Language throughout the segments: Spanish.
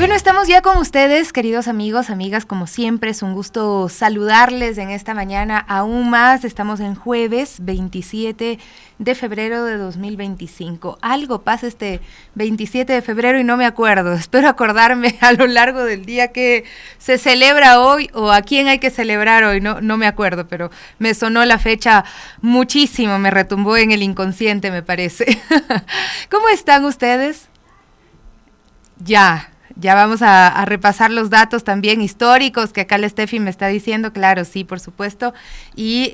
Bueno, estamos ya con ustedes, queridos amigos, amigas, como siempre, es un gusto saludarles en esta mañana aún más. Estamos en jueves 27 de febrero de 2025. Algo pasa este 27 de febrero y no me acuerdo. Espero acordarme a lo largo del día que se celebra hoy o a quién hay que celebrar hoy. No me acuerdo, pero me sonó la fecha muchísimo, me retumbó en el inconsciente, me parece. ¿Cómo están ustedes? Ya vamos a repasar los datos también históricos que acá la Steffi me está diciendo, claro, sí, por supuesto, y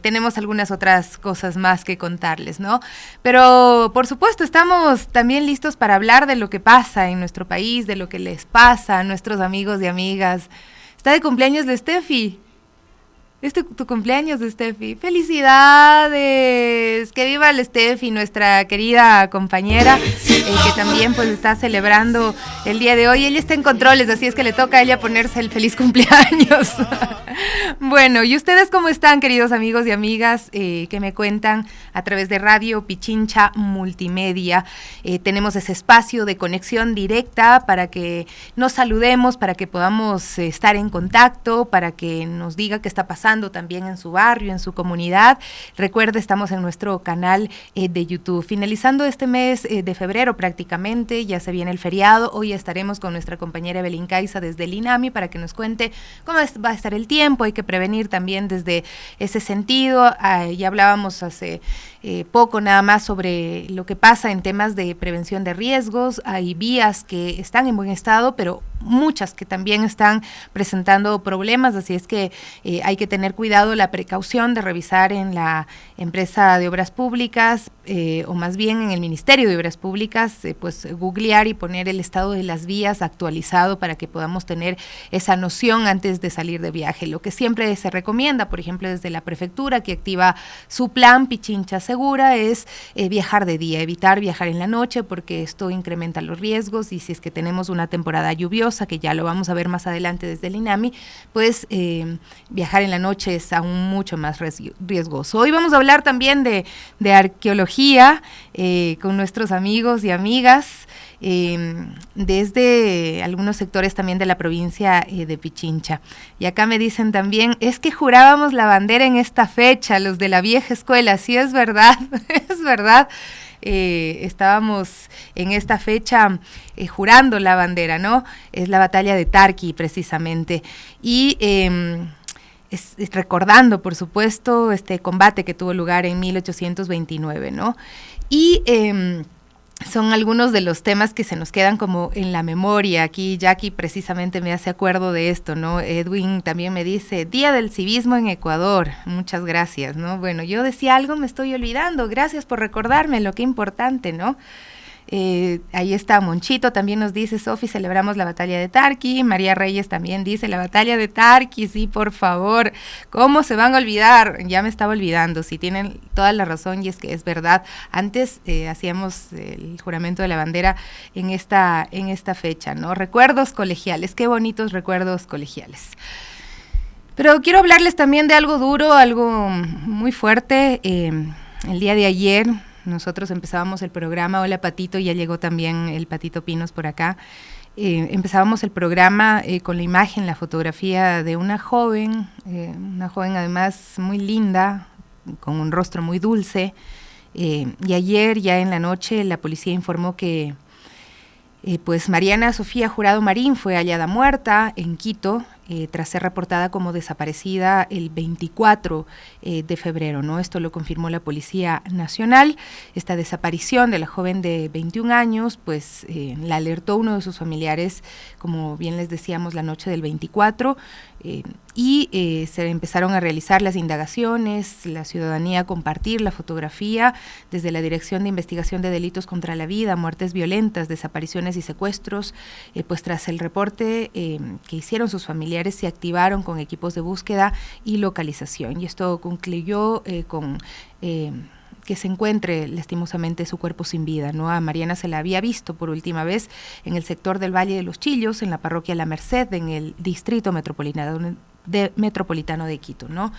tenemos algunas otras cosas más que contarles, ¿no? Pero, por supuesto, estamos también listos para hablar de lo que pasa en nuestro país, de lo que les pasa a nuestros amigos y amigas. Está de cumpleaños la Steffi. Es tu cumpleaños, Steffi. ¡Felicidades! ¡Que viva la Steffi, nuestra querida compañera, que también pues está celebrando el día de hoy! Ella está en controles, así es que le toca a ella ponerse el feliz cumpleaños. Bueno, ¿y ustedes cómo están, queridos amigos y amigas que me cuentan a través de Radio Pichincha Multimedia? Tenemos ese espacio de conexión directa para que nos saludemos, para que podamos estar en contacto, para que nos diga qué está pasando también en su barrio, en su comunidad. Recuerde, estamos en nuestro canal de YouTube. Finalizando este mes de febrero prácticamente, ya se viene el feriado. Hoy estaremos con nuestra compañera Evelyn Caiza desde el INAMI para que nos cuente cómo va a estar el tiempo. Hay que prevenir también desde ese sentido. Ya hablábamos hace poco nada más sobre lo que pasa en temas de prevención de riesgos. Hay vías que están en buen estado, pero muchas que también están presentando problemas, así es que hay que tener cuidado, la precaución de revisar en la empresa de obras públicas o más bien en el Ministerio de Obras Públicas, pues googlear y poner el estado de las vías actualizado para que podamos tener esa noción antes de salir de viaje. Lo que siempre se recomienda, por ejemplo, desde la prefectura que activa su plan Pichincha Segura es viajar de día, evitar viajar en la noche porque esto incrementa los riesgos y si es que tenemos una temporada lluviosa, que ya lo vamos a ver más adelante desde el INAMI, pues viajar en la noche es aún mucho más riesgoso. Hoy vamos a hablar también de arqueología con nuestros amigos y amigas desde algunos sectores también de la provincia de Pichincha. Y acá me dicen también, es que jurábamos la bandera en esta fecha, los de la vieja escuela. Sí, es verdad, es verdad. Estábamos en esta fecha jurando la bandera, ¿no? Es la batalla de Tarqui precisamente y recordando por supuesto este combate que tuvo lugar en 1829, ¿no? Y son algunos de los temas que se nos quedan como en la memoria. Aquí Jackie precisamente me hace acuerdo de esto, ¿no? Edwin también me dice, Día del Civismo en Ecuador. Muchas gracias, ¿no? Bueno, yo decía algo, me estoy olvidando. Gracias por recordarme lo que importante, ¿no? Ahí está Monchito, también nos dice, Sofi, celebramos la batalla de Tarqui. María Reyes también dice, la batalla de Tarqui, sí, por favor, ¿cómo se van a olvidar? Ya me estaba olvidando, sí, tienen toda la razón y es que es verdad, antes hacíamos el juramento de la bandera en esta fecha, ¿no? Recuerdos colegiales, qué bonitos recuerdos colegiales. Pero quiero hablarles también de algo duro, algo muy fuerte. El día de ayer nosotros empezábamos el programa, hola Patito, ya llegó también el Patito Pinos por acá, empezábamos el programa con la imagen, la fotografía de una joven además muy linda, con un rostro muy dulce, y ayer ya en la noche la policía informó que pues Mariana Sofía Jurado Marín fue hallada muerta en Quito, tras ser reportada como desaparecida el 24 de febrero, ¿no? Esto lo confirmó la Policía Nacional. Esta desaparición de la joven de 21 años, pues la alertó uno de sus familiares, como bien les decíamos, la noche del 24, y se empezaron a realizar las indagaciones, la ciudadanía a compartir la fotografía desde la Dirección de Investigación de Delitos contra la Vida, Muertes Violentas, Desapariciones y Secuestros, pues tras el reporte que hicieron sus familiares, se activaron con equipos de búsqueda y localización. Y esto concluyó con que se encuentre lastimosamente su cuerpo sin vida, ¿no? A Mariana se la había visto por última vez en el sector del Valle de los Chillos, en la parroquia La Merced, en el distrito metropolitano de Quito, ¿no?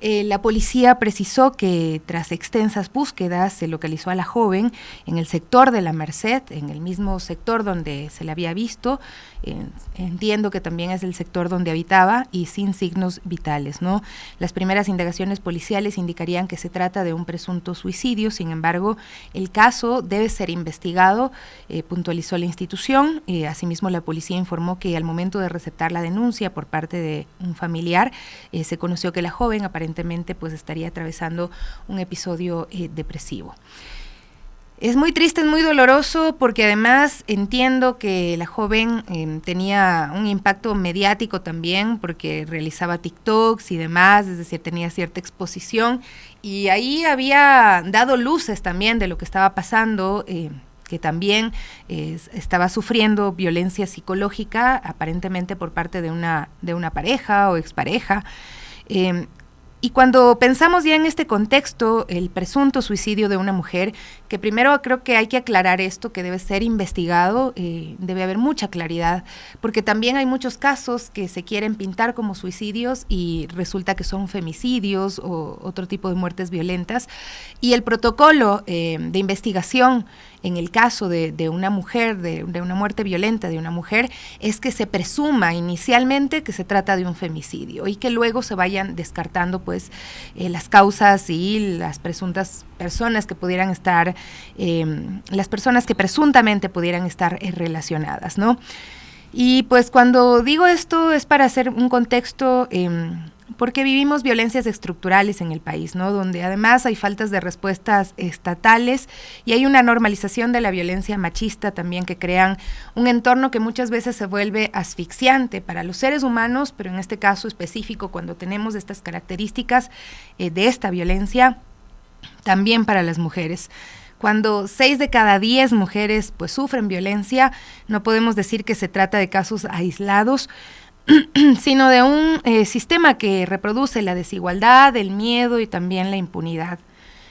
La policía precisó que tras extensas búsquedas se localizó a la joven en el sector de la Merced, en el mismo sector donde se la había visto, entiendo que también es el sector donde habitaba y sin signos vitales, ¿no? Las primeras indagaciones policiales indicarían que se trata de un presunto suicidio, sin embargo, el caso debe ser investigado, puntualizó la institución. Asimismo, la policía informó que al momento de receptar la denuncia por parte de un familiar, se conoció que la joven aparentemente pues estaría atravesando un episodio depresivo. Es muy triste, es muy doloroso, porque además entiendo que la joven tenía un impacto mediático también, porque realizaba TikToks y demás, es decir, tenía cierta exposición, y ahí había dado luces también de lo que estaba pasando, que también estaba sufriendo violencia psicológica, aparentemente por parte de una pareja o expareja. Y cuando pensamos ya en este contexto, el presunto suicidio de una mujer, que primero creo que hay que aclarar esto, que debe ser investigado, debe haber mucha claridad, porque también hay muchos casos que se quieren pintar como suicidios y resulta que son femicidios o otro tipo de muertes violentas, y el protocolo de investigación en el caso de una mujer, de una muerte violenta de una mujer, es que se presuma inicialmente que se trata de un femicidio y que luego se vayan descartando pues las causas y las presuntas personas que pudieran estar, las personas que presuntamente pudieran estar relacionadas, ¿no? Y pues cuando digo esto es para hacer un contexto, porque vivimos violencias estructurales en el país, ¿no? Donde además hay faltas de respuestas estatales y hay una normalización de la violencia machista también, que crean un entorno que muchas veces se vuelve asfixiante para los seres humanos, pero en este caso específico, cuando tenemos estas características de esta violencia, también para las mujeres. Cuando 6 de cada 10 mujeres pues sufren violencia, no podemos decir que se trata de casos aislados, sino de un sistema que reproduce la desigualdad, el miedo y también la impunidad.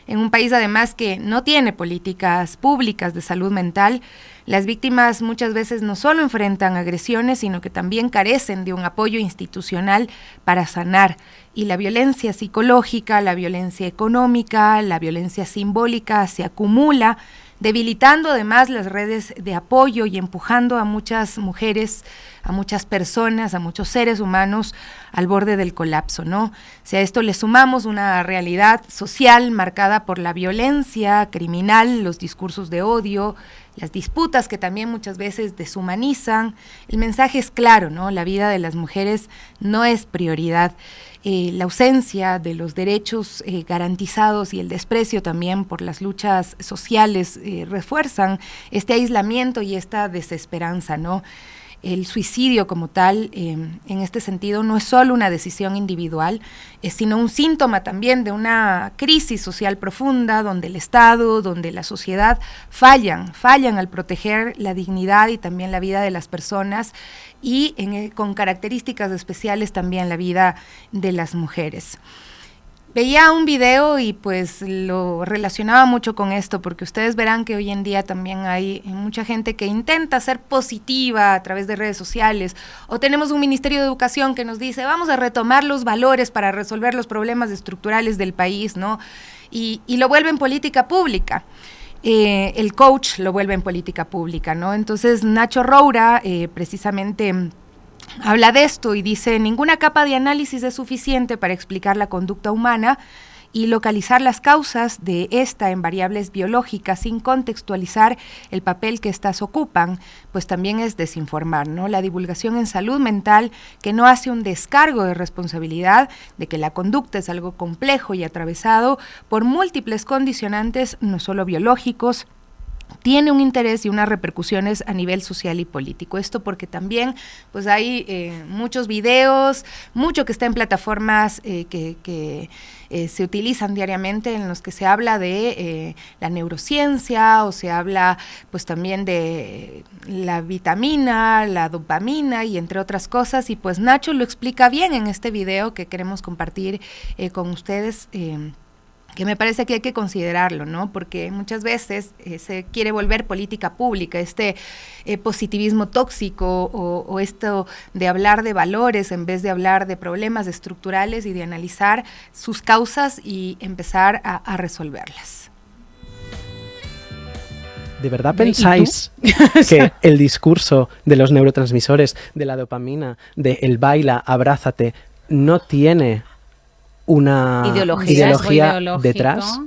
En un país además que no tiene políticas públicas de salud mental, las víctimas muchas veces no solo enfrentan agresiones, sino que también carecen de un apoyo institucional para sanar. Y la violencia psicológica, la violencia económica, la violencia simbólica se acumula, debilitando además las redes de apoyo y empujando a muchas mujeres, a muchas personas, a muchos seres humanos al borde del colapso, ¿no? Si a esto le sumamos una realidad social marcada por la violencia criminal, los discursos de odio, las disputas que también muchas veces deshumanizan, el mensaje es claro, ¿no? La vida de las mujeres no es prioridad. La ausencia de los derechos garantizados y el desprecio también por las luchas sociales refuerzan este aislamiento y esta desesperanza, ¿no? El suicidio como tal, en este sentido, no es solo una decisión individual, sino un síntoma también de una crisis social profunda, donde el Estado, donde la sociedad fallan al proteger la dignidad y también la vida de las personas, y con características especiales también la vida de las mujeres. Veía un video y pues lo relacionaba mucho con esto, porque ustedes verán que hoy en día también hay mucha gente que intenta ser positiva a través de redes sociales, o tenemos un Ministerio de Educación que nos dice vamos a retomar los valores para resolver los problemas estructurales del país, ¿no? Y lo vuelven política pública. El coach lo vuelve en política pública, ¿no? Entonces Nacho Roura precisamente habla de esto y dice: ninguna capa de análisis es suficiente para explicar la conducta humana y localizar las causas de esta en variables biológicas sin contextualizar el papel que éstas ocupan, pues también es desinformar, ¿no? La divulgación en salud mental que no hace un descargo de responsabilidad de que la conducta es algo complejo y atravesado por múltiples condicionantes, no solo biológicos, tiene un interés y unas repercusiones a nivel social y político. Esto porque también pues hay muchos videos, mucho que está en plataformas que se utilizan diariamente, en los que se habla de la neurociencia, o se habla pues también de la vitamina, la dopamina y entre otras cosas, y pues Nacho lo explica bien en este video que queremos compartir con ustedes, que me parece que hay que considerarlo, ¿no? Porque muchas veces se quiere volver política pública, positivismo tóxico o esto de hablar de valores en vez de hablar de problemas estructurales y de analizar sus causas y empezar a resolverlas. ¿De verdad pensáis que el discurso de los neurotransmisores, de la dopamina, de el baila, abrázate, no tiene una ideología detrás?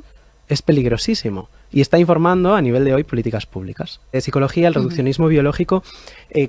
Es peligrosísimo y está informando a nivel de hoy políticas públicas. En psicología, el reduccionismo biológico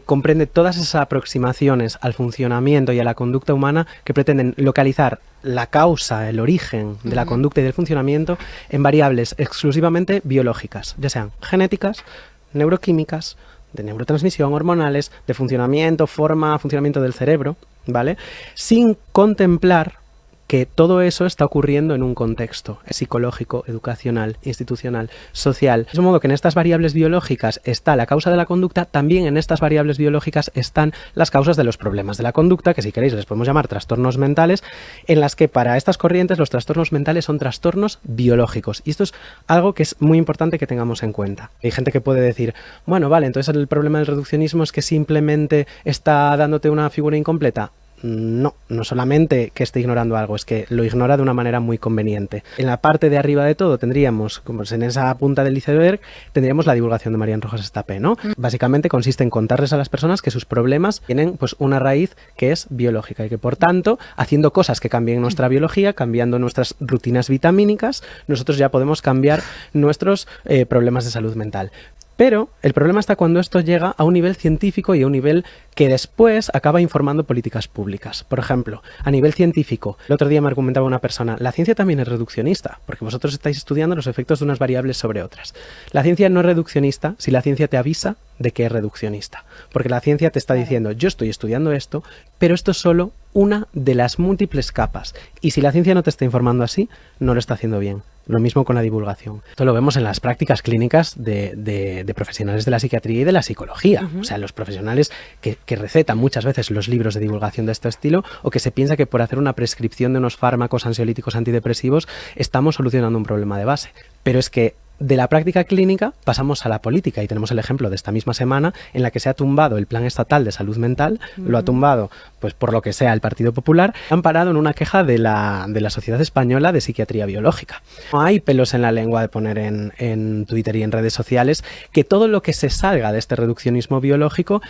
comprende todas esas aproximaciones al funcionamiento y a la conducta humana que pretenden localizar la causa, el origen de la conducta y del funcionamiento en variables exclusivamente biológicas, ya sean genéticas, neuroquímicas, de neurotransmisión, hormonales, de funcionamiento, forma, funcionamiento del cerebro, ¿vale? Sin contemplar que todo eso está ocurriendo en un contexto psicológico, educacional, institucional, social. De modo que en estas variables biológicas está la causa de la conducta, también en estas variables biológicas están las causas de los problemas de la conducta, que si queréis les podemos llamar trastornos mentales, en las que para estas corrientes los trastornos mentales son trastornos biológicos. Y esto es algo que es muy importante que tengamos en cuenta. Hay gente que puede decir, bueno, vale, entonces el problema del reduccionismo es que simplemente está dándote una figura incompleta. No, no solamente que esté ignorando algo, es que lo ignora de una manera muy conveniente. En la parte de arriba de todo tendríamos, como en esa punta del iceberg, tendríamos la divulgación de Marian Rojas Estapé, ¿no? Básicamente consiste en contarles a las personas que sus problemas tienen pues una raíz que es biológica y que por tanto, haciendo cosas que cambien nuestra biología, cambiando nuestras rutinas vitamínicas, nosotros ya podemos cambiar nuestros problemas de salud mental. Pero el problema está cuando esto llega a un nivel científico y a un nivel que después acaba informando políticas públicas. Por ejemplo, a nivel científico, el otro día me argumentaba una persona, la ciencia también es reduccionista, porque vosotros estáis estudiando los efectos de unas variables sobre otras. La ciencia no es reduccionista si la ciencia te avisa de que es reduccionista, porque la ciencia te está diciendo, yo estoy estudiando esto, pero esto es solo una de las múltiples capas, y si la ciencia no te está informando así, no lo está haciendo bien. Lo mismo con la divulgación. Esto lo vemos en las prácticas clínicas de profesionales de la psiquiatría y de la psicología. O sea, los profesionales que recetan muchas veces los libros de divulgación de este estilo, o que se piensa que por hacer una prescripción de unos fármacos ansiolíticos antidepresivos estamos solucionando un problema de base. Pero es que de la práctica clínica pasamos a la política y tenemos el ejemplo de esta misma semana en la que se ha tumbado el Plan Estatal de Salud Mental, lo ha tumbado, pues por lo que sea, el Partido Popular, han parado en una queja de la Sociedad Española de Psiquiatría Biológica. No hay pelos en la lengua de poner en Twitter y en redes sociales que todo lo que se salga de este reduccionismo biológico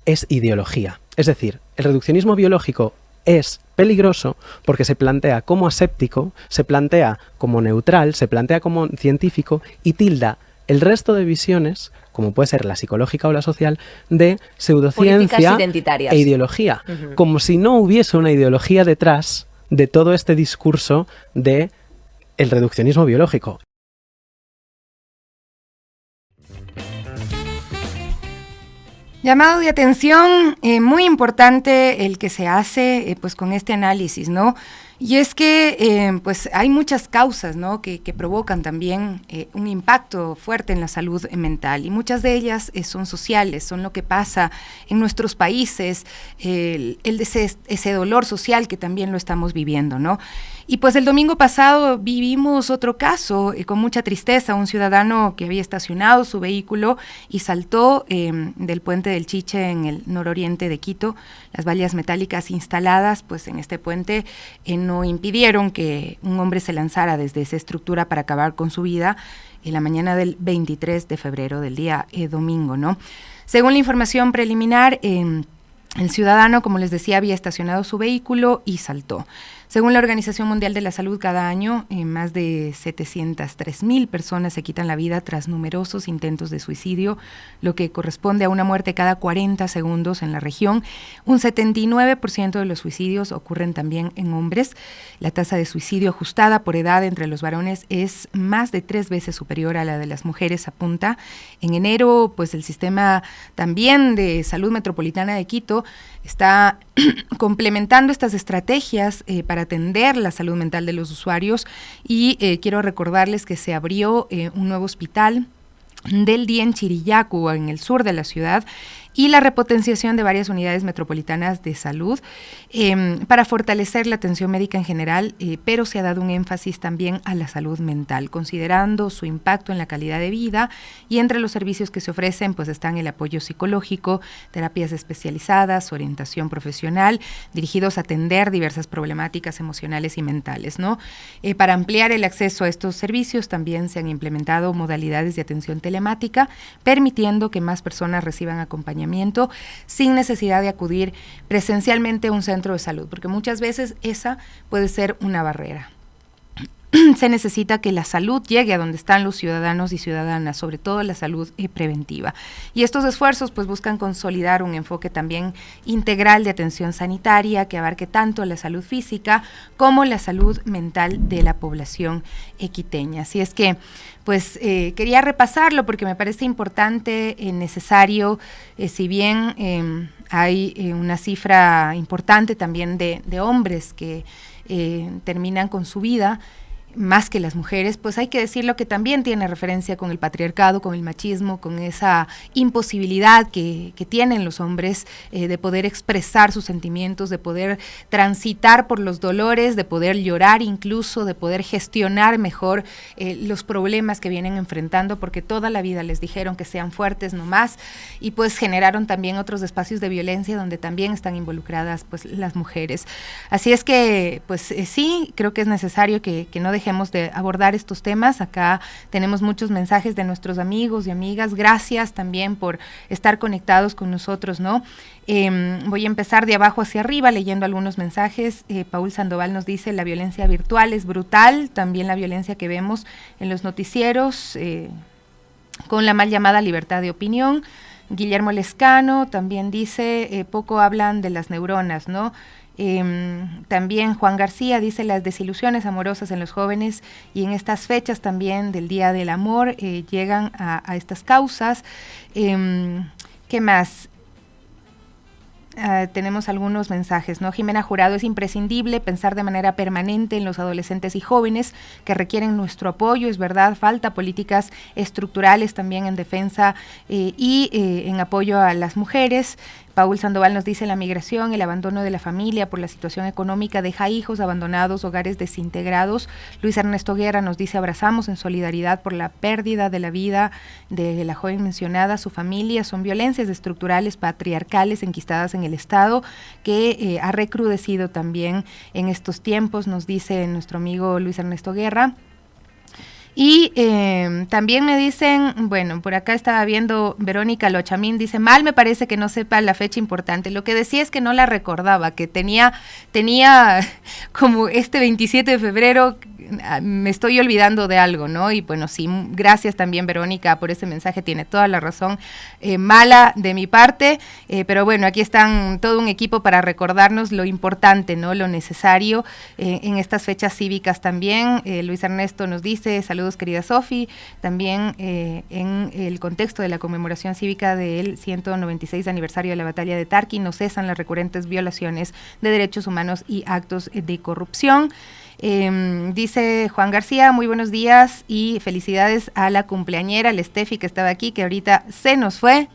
es ideología. Es decir, el reduccionismo biológico es peligroso porque se plantea como aséptico, se plantea como neutral, se plantea como científico y tilda el resto de visiones, como puede ser la psicológica o la social, de pseudociencia e ideología. Como si no hubiese una ideología detrás de todo este discurso de el reduccionismo biológico. Llamado de atención muy importante el que se hace pues con este análisis, ¿no? Y es que pues hay muchas causas, ¿no? que provocan también un impacto fuerte en la salud mental, y muchas de ellas son sociales, son lo que pasa en nuestros países, ese dolor social que también lo estamos viviendo, ¿no? Y pues el domingo pasado vivimos otro caso con mucha tristeza, un ciudadano que había estacionado su vehículo y saltó del puente del Chiche en el nororiente de Quito. Las vallas metálicas instaladas pues en este puente no impidieron que un hombre se lanzara desde esa estructura para acabar con su vida en la mañana del 23 de febrero, del día domingo, ¿no? Según la información preliminar, el ciudadano, como les decía, había estacionado su vehículo y saltó. Según la Organización Mundial de la Salud, cada año más de 703,000 personas se quitan la vida tras numerosos intentos de suicidio, lo que corresponde a una muerte cada 40 segundos en la región. Un 79% de los suicidios ocurren también en hombres. La tasa de suicidio ajustada por edad entre los varones es más de 3 veces superior a la de las mujeres, apunta. En enero, pues el sistema también de salud metropolitana de Quito está complementando estas estrategias para atender la salud mental de los usuarios, y quiero recordarles que se abrió un nuevo hospital del día en Chirillacu, en el sur de la ciudad, y la repotenciación de varias unidades metropolitanas de salud para fortalecer la atención médica en general, pero se ha dado un énfasis también a la salud mental, considerando su impacto en la calidad de vida, y entre los servicios que se ofrecen pues están el apoyo psicológico, terapias especializadas, orientación profesional, dirigidos a atender diversas problemáticas emocionales y mentales, ¿no? Para ampliar el acceso a estos servicios también se han implementado modalidades de atención telemática, permitiendo que más personas reciban acompañamiento sin necesidad de acudir presencialmente a un centro de salud, porque muchas veces esa puede ser una barrera. Se necesita que la salud llegue a donde están los ciudadanos y ciudadanas, sobre todo la salud preventiva. Y estos esfuerzos pues buscan consolidar un enfoque también integral de atención sanitaria que abarque tanto la salud física como la salud mental de la población quiteña. Así es que pues quería repasarlo porque me parece importante, necesario, si bien hay una cifra importante también de hombres que terminan con su vida, más que las mujeres, pues hay que decirlo que también tiene referencia con el patriarcado, con el machismo, con esa imposibilidad que tienen los hombres de poder expresar sus sentimientos, de poder transitar por los dolores, de poder llorar incluso, de poder gestionar mejor los problemas que vienen enfrentando, porque toda la vida les dijeron que sean fuertes nomás, y pues generaron también otros espacios de violencia donde también están involucradas pues las mujeres. Así es que pues sí, creo que es necesario que no dejemos de abordar estos temas. Acá tenemos muchos mensajes de nuestros amigos y amigas. Gracias también por estar conectados con nosotros, ¿no? Voy a empezar de abajo hacia arriba leyendo algunos mensajes. Paul Sandoval nos dice: la violencia virtual es brutal, también la violencia que vemos en los noticieros con la mal llamada libertad de opinión. Guillermo Lescano también dice: poco hablan de las neuronas, ¿no? También Juan García dice: las desilusiones amorosas en los jóvenes y en estas fechas también del Día del Amor llegan a estas causas. ¿Qué más? Tenemos algunos mensajes, ¿no? Jimena Jurado: es imprescindible pensar de manera permanente en los adolescentes y jóvenes que requieren nuestro apoyo, es verdad, falta políticas estructurales también en defensa y en apoyo a las mujeres. Paul Sandoval nos dice: la migración, el abandono de la familia por la situación económica deja hijos abandonados, hogares desintegrados. Luis Ernesto Guerra nos dice: abrazamos en solidaridad por la pérdida de la vida de la joven mencionada, su familia. Son violencias estructurales, patriarcales, enquistadas en el Estado, que ha recrudecido también en estos tiempos, nos dice nuestro amigo Luis Ernesto Guerra. Y también me dicen, bueno, por acá estaba viendo Verónica Lochamín, dice: mal me parece que no sepa la fecha importante. Lo que decía es que no la recordaba, que tenía como este 27 de febrero, me estoy olvidando de algo, ¿no? Y bueno, sí, gracias también Verónica por ese mensaje, tiene toda la razón, mala de mi parte, pero bueno, aquí están todo un equipo para recordarnos lo importante, ¿no? Lo necesario en estas fechas cívicas también. Luis Ernesto nos dice: saludos querida Sofi, también en el contexto de la conmemoración cívica del 196 aniversario de la batalla de Tarqui, no cesan las recurrentes violaciones de derechos humanos y actos de corrupción. Dice Juan García: muy buenos días y felicidades a la cumpleañera, la Steffi, que estaba aquí, que ahorita se nos fue.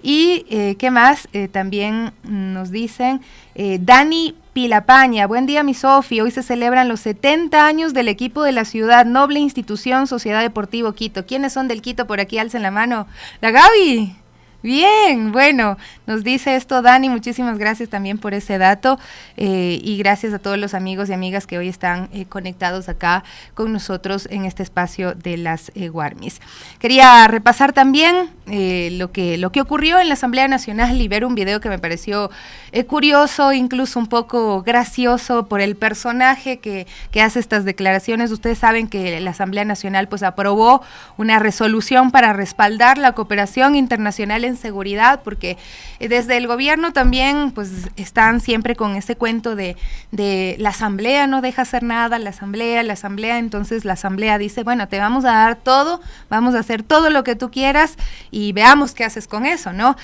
Y ¿qué más? También nos dicen: Dani Pilapaña, buen día mi Sofi, hoy se celebran los 70 años del equipo de la ciudad, noble institución, Sociedad Deportivo Quito. ¿Quiénes son del Quito? Por aquí alcen la mano. La Gaby. Bien, bueno, nos dice esto Dani, muchísimas gracias también por ese dato y gracias a todos los amigos y amigas que hoy están conectados acá con nosotros en este espacio de las Guarmis. Quería repasar también lo que ocurrió en la Asamblea Nacional y ver un video que me pareció curioso, incluso un poco gracioso por el personaje que hace estas declaraciones. Ustedes saben que la Asamblea Nacional pues aprobó una resolución para respaldar la cooperación internacional en seguridad, porque desde el gobierno también pues están siempre con ese cuento de la asamblea no deja hacer nada, la asamblea, entonces la asamblea dice: bueno, te vamos a dar todo, vamos a hacer todo lo que tú quieras y veamos qué haces con eso, ¿no?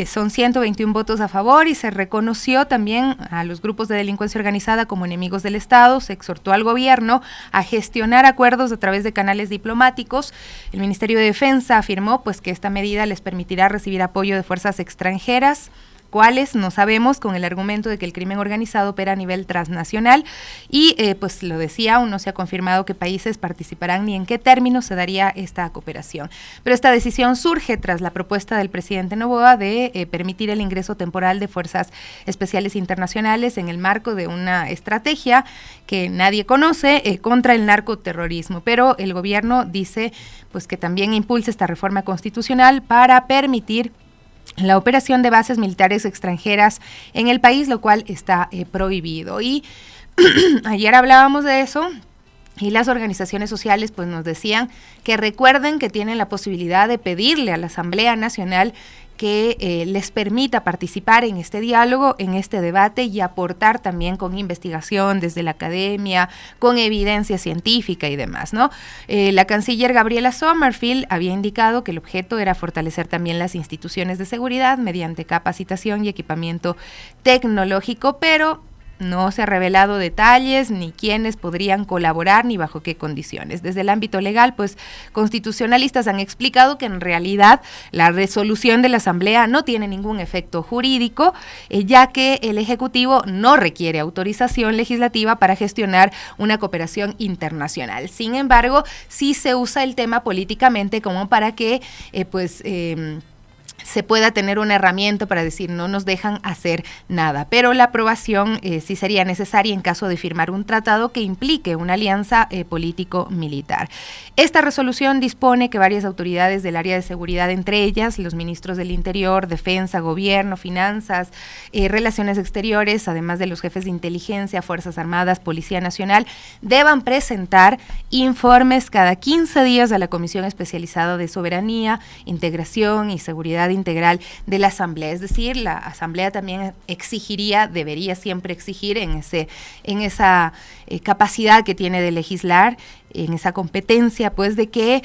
Son 121 votos a favor y se reconoció también a los grupos de delincuencia organizada como enemigos del Estado, se exhortó al gobierno a gestionar acuerdos a través de canales diplomáticos. El Ministerio de Defensa afirmó pues que esta medida les permitirá recibir recibir apoyo de fuerzas extranjeras. ¿Cuáles? No sabemos, con el argumento de que el crimen organizado opera a nivel transnacional y pues lo decía, aún no se ha confirmado qué países participarán ni en qué términos se daría esta cooperación. Pero esta decisión surge tras la propuesta del presidente Noboa de permitir el ingreso temporal de fuerzas especiales internacionales en el marco de una estrategia que nadie conoce contra el narcoterrorismo. Pero el gobierno dice pues que también impulsa esta reforma constitucional para permitir la operación de bases militares extranjeras en el país, lo cual está prohibido. Y ayer hablábamos de eso y las organizaciones sociales pues nos decían que recuerden que tienen la posibilidad de pedirle a la Asamblea Nacional que les permita participar en este diálogo, en este debate y aportar también con investigación desde la academia, con evidencia científica y demás, ¿no? La canciller Gabriela Sommerfield había indicado que el objeto era fortalecer también las instituciones de seguridad mediante capacitación y equipamiento tecnológico, pero no se ha revelado detalles, ni quiénes podrían colaborar, ni bajo qué condiciones. Desde el ámbito legal, pues, constitucionalistas han explicado que en realidad la resolución de la Asamblea no tiene ningún efecto jurídico, ya que el Ejecutivo no requiere autorización legislativa para gestionar una cooperación internacional. Sin embargo, sí se usa el tema políticamente como para que, se pueda tener una herramienta para decir no nos dejan hacer nada, pero la aprobación sí sería necesaria en caso de firmar un tratado que implique una alianza político-militar. Esta resolución dispone que varias autoridades del área de seguridad, entre ellas los ministros del Interior, Defensa, Gobierno, Finanzas, Relaciones Exteriores, además de los jefes de inteligencia, Fuerzas Armadas, Policía Nacional, deban presentar informes cada 15 días a la Comisión Especializada de Soberanía, Integración y Seguridad Integral de la Asamblea. Es decir, la Asamblea también debería siempre exigir en esa capacidad que tiene de legislar, en esa competencia, pues, de que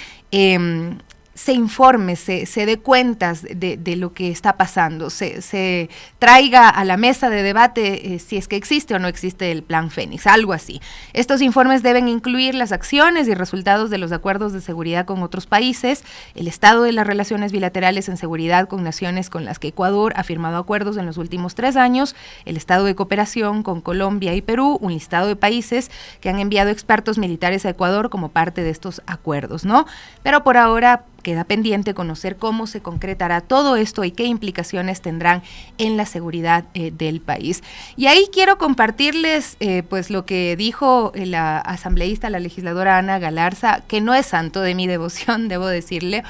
se informe, se dé cuentas de lo que está pasando, se traiga a la mesa de debate si es que existe o no existe el Plan Fénix, algo así. Estos informes deben incluir las acciones y resultados de los acuerdos de seguridad con otros países, el estado de las relaciones bilaterales en seguridad con naciones con las que Ecuador ha firmado acuerdos en los últimos 3 años, el estado de cooperación con Colombia y Perú, un listado de países que han enviado expertos militares a Ecuador como parte de estos acuerdos, ¿no? Pero por ahora queda pendiente conocer cómo se concretará todo esto y qué implicaciones tendrán en la seguridad del país. Y ahí quiero compartirles pues lo que dijo la asambleísta, la legisladora Ana Galarza, que no es santo de mi devoción, debo decirle,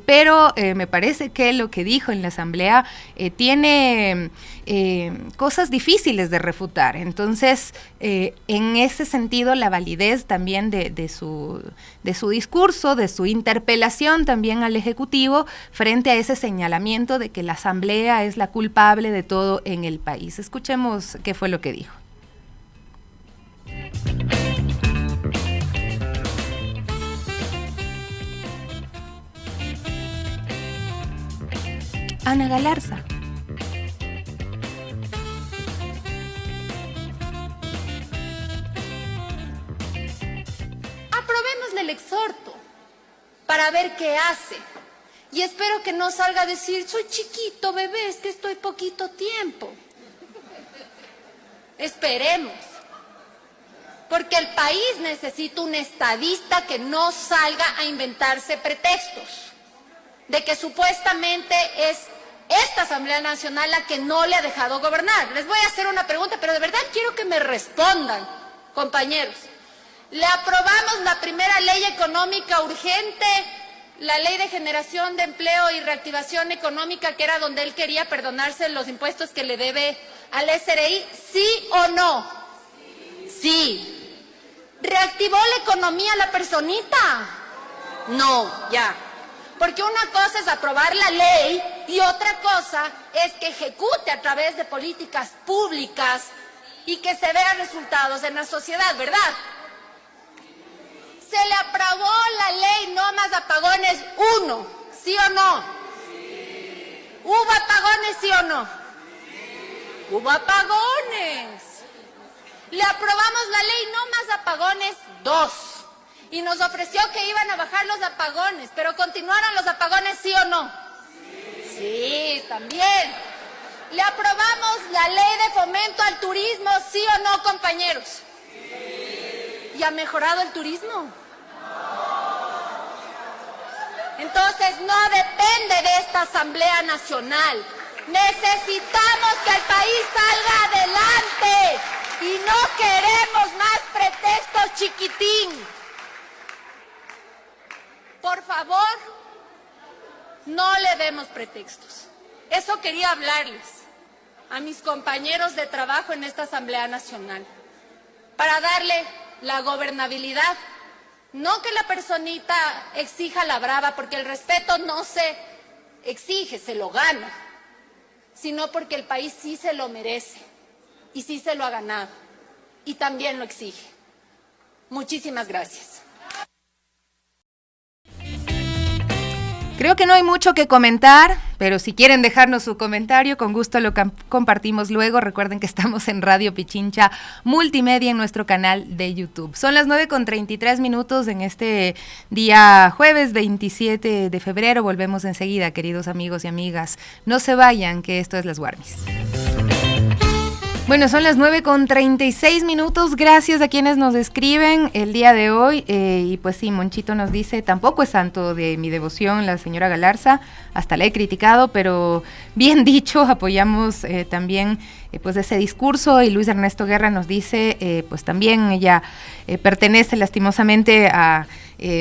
pero me parece que lo que dijo en la asamblea tiene cosas difíciles de refutar. Entonces, en ese sentido, la validez también de su discurso, de su interpelación también al Ejecutivo frente a ese señalamiento de que la asamblea es la culpable de todo en el país. Escuchemos qué fue lo que dijo. Ana Galarza. Aprobémosle el exhorto para ver qué hace. Y espero que no salga a decir, soy chiquito, bebé, es que estoy poquito tiempo. Esperemos. Porque el país necesita un estadista que no salga a inventarse pretextos de que supuestamente es esta Asamblea Nacional la que no le ha dejado gobernar. Les voy a hacer una pregunta, pero de verdad quiero que me respondan, compañeros. Le aprobamos la primera ley económica urgente, la ley de generación de empleo y reactivación económica, que era donde él quería perdonarse los impuestos que le debe al SRI, ¿sí o no? Sí. ¿Reactivó la economía la personita? No, ya. Porque una cosa es aprobar la ley y otra cosa es que ejecute a través de políticas públicas y que se vean resultados en la sociedad, ¿verdad? Se le aprobó la ley no más apagones 1, ¿sí o no? Sí. ¿Hubo apagones, sí o no? Sí. Hubo apagones. Le aprobamos la ley no más apagones 2. Y nos ofreció que iban a bajar los apagones, pero continuaron los apagones, ¿sí o no? Sí. También. ¿Le aprobamos la ley de fomento al turismo, sí o no, compañeros? ¿Y ha mejorado el turismo? Entonces no depende de esta Asamblea Nacional. Necesitamos que el país salga adelante y no queremos más pretextos, chiquitín. Por favor, no le demos pretextos. Eso quería hablarles a mis compañeros de trabajo en esta Asamblea Nacional, para darle la gobernabilidad. No que la personita exija la brava, porque el respeto no se exige, se lo gana, sino porque el país sí se lo merece y sí se lo ha ganado y también lo exige. Muchísimas gracias. Creo que no hay mucho que comentar, pero si quieren dejarnos su comentario, con gusto lo compartimos luego. Recuerden que estamos en Radio Pichincha Multimedia en nuestro canal de YouTube. Son las 9:33 en este día jueves 27 de febrero. Volvemos enseguida, queridos amigos y amigas. No se vayan, que esto es Las Guarmis. Bueno, son las 9:36. Gracias a quienes nos escriben el día de hoy. Y pues sí, Monchito nos dice, tampoco es santo de mi devoción la señora Galarza, hasta la he criticado, pero bien dicho, apoyamos también pues ese discurso. Y Luis Ernesto Guerra nos dice, pues también ella pertenece lastimosamente a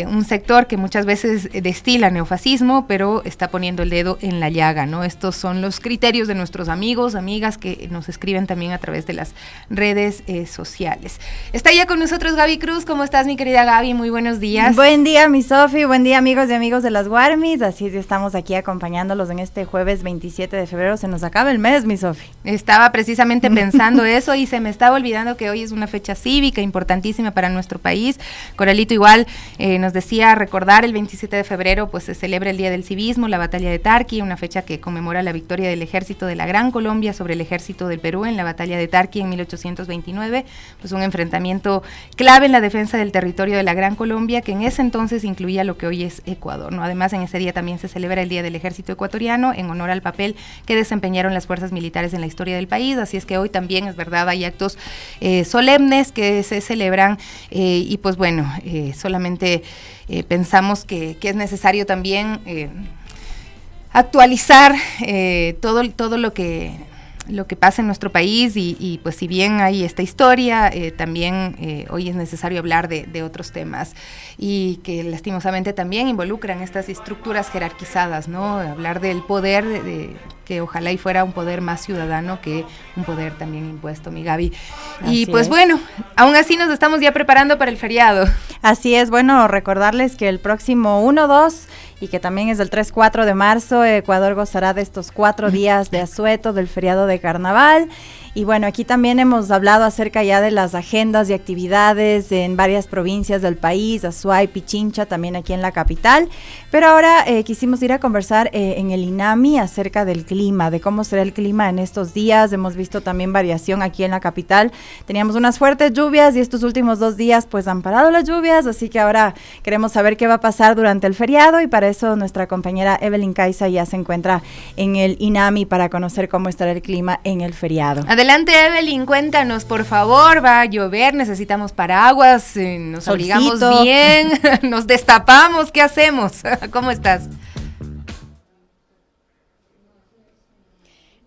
un sector que muchas veces destila neofascismo, pero está poniendo el dedo en la llaga, ¿no? Estos son los criterios de nuestros amigos, amigas que nos escriben también a través de las redes sociales. Está ya con nosotros Gaby Cruz. ¿Cómo estás, mi querida Gaby? Muy buenos días. Buen día, mi Sofi. Buen día, amigos y amigos de Las Guarmis. Así es, estamos aquí acompañándolos en este jueves 27 de febrero. Se nos acaba el mes, mi Sofi. Estaba precisamente pensando eso y se me estaba olvidando que hoy es una fecha cívica importantísima para nuestro país. Coralito igual nos decía recordar el 27 de febrero, pues se celebra el Día del Civismo, la Batalla de Tarqui, una fecha que conmemora la victoria del ejército de la Gran Colombia sobre el ejército del Perú en la Batalla de Tarqui en 1829, pues un enfrentamiento clave en la defensa del territorio de la Gran Colombia, que en ese entonces incluía lo que hoy es Ecuador, ¿no? Además, en ese día también se celebra el Día del Ejército Ecuatoriano, en honor al papel que desempeñaron las fuerzas militares en la historia del país. Así es que hoy también, es verdad, hay actos solemnes que se celebran y pues bueno, solamente pensamos que es necesario también actualizar todo lo que pasa en nuestro país y pues si bien hay esta historia, también hoy es necesario hablar de otros temas y que lastimosamente también involucran estas estructuras jerarquizadas, ¿no? Hablar del poder, que ojalá y fuera un poder más ciudadano que un poder también impuesto, mi Gaby. Y pues bueno, aún así nos estamos ya preparando para el feriado. Así es, bueno, recordarles que el próximo 1, 2 y que también es del 3-4 de marzo, Ecuador gozará de estos 4 días de asueto del feriado de carnaval. Y bueno, aquí también hemos hablado acerca ya de las agendas y actividades en varias provincias del país, Azuay, Pichincha, también aquí en la capital. Pero ahora quisimos ir a conversar en el INAMI acerca del clima, de cómo será el clima en estos días. Hemos visto también variación aquí en la capital. Teníamos unas fuertes lluvias y estos últimos 2 días pues han parado las lluvias, así que ahora queremos saber qué va a pasar durante el feriado y para eso nuestra compañera Evelyn Caiza ya se encuentra en el INAMI para conocer cómo estará el clima en el feriado. Adelante, Evelyn, cuéntanos, por favor. Va a llover, necesitamos paraguas, nos abrigamos bien, nos destapamos, ¿qué hacemos? ¿Cómo estás?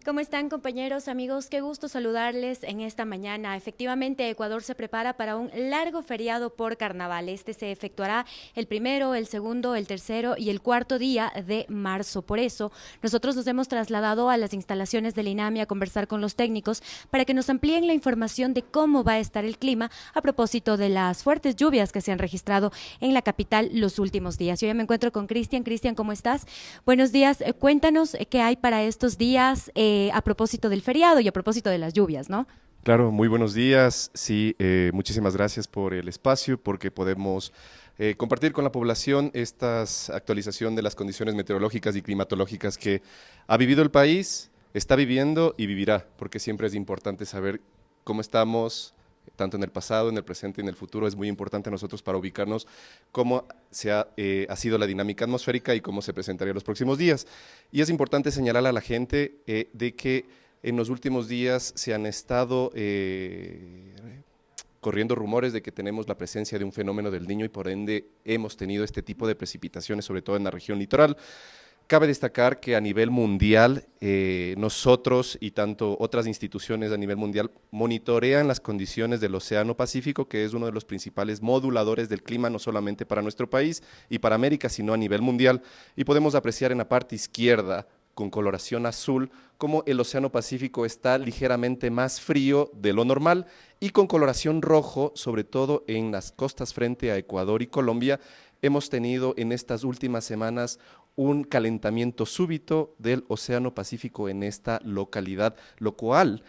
¿Cómo están, compañeros, amigos? Qué gusto saludarles en esta mañana. Efectivamente, Ecuador se prepara para un largo feriado por carnaval. Este se efectuará el 1, el 2, el 3 y el 4 día de marzo. Por eso, nosotros nos hemos trasladado a las instalaciones del INAMI a conversar con los técnicos para que nos amplíen la información de cómo va a estar el clima a propósito de las fuertes lluvias que se han registrado en la capital los últimos días. Yo ya me encuentro con Cristian. Cristian, ¿cómo estás? Buenos días. Cuéntanos qué hay para estos días a propósito del feriado y a propósito de las lluvias, ¿no? Claro, muy buenos días. Sí, muchísimas gracias por el espacio, porque podemos compartir con la población esta actualización de las condiciones meteorológicas y climatológicas que ha vivido el país, está viviendo y vivirá, porque siempre es importante saber cómo estamos tanto en el pasado, en el presente y en el futuro. Es muy importante a nosotros para ubicarnos cómo ha sido la dinámica atmosférica y cómo se presentaría los próximos días. Y es importante señalar a la gente de que en los últimos días se han estado corriendo rumores de que tenemos la presencia de un fenómeno del Niño y por ende hemos tenido este tipo de precipitaciones, sobre todo en la región litoral. Cabe destacar que a nivel mundial, nosotros y tanto otras instituciones a nivel mundial monitorean las condiciones del Océano Pacífico, que es uno de los principales moduladores del clima, no solamente para nuestro país y para América, sino a nivel mundial. Y podemos apreciar en la parte izquierda, con coloración azul, como el Océano Pacífico está ligeramente más frío de lo normal, y con coloración rojo, sobre todo en las costas frente a Ecuador y Colombia, hemos tenido en estas últimas semanas un calentamiento súbito del Océano Pacífico en esta localidad, lo cual,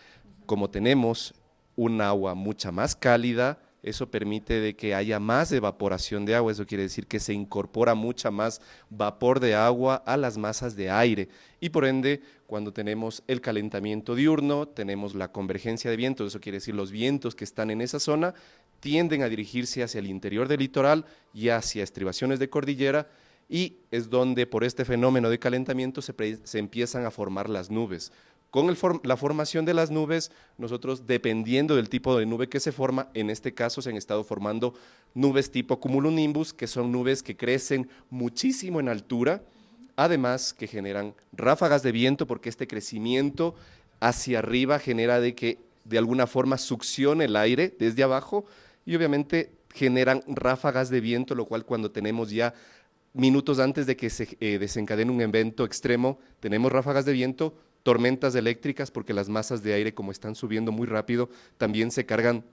como tenemos un agua mucha más cálida, eso permite de que haya más evaporación de agua, eso quiere decir que se incorpora mucha más vapor de agua a las masas de aire y por ende cuando tenemos el calentamiento diurno tenemos la convergencia de vientos, eso quiere decir los vientos que están en esa zona tienden a dirigirse hacia el interior del litoral y hacia estribaciones de cordillera y es donde por este fenómeno de calentamiento se empiezan a formar las nubes. Con la formación de las nubes, nosotros dependiendo del tipo de nube que se forma, en este caso se han estado formando nubes tipo cumulonimbus, que son nubes que crecen muchísimo en altura, además que generan ráfagas de viento porque este crecimiento hacia arriba genera de que de alguna forma succione el aire desde abajo y obviamente generan ráfagas de viento, lo cual cuando tenemos ya minutos antes de que se desencadene un evento extremo, tenemos ráfagas de viento, tormentas eléctricas porque las masas de aire como están subiendo muy rápido también se cargan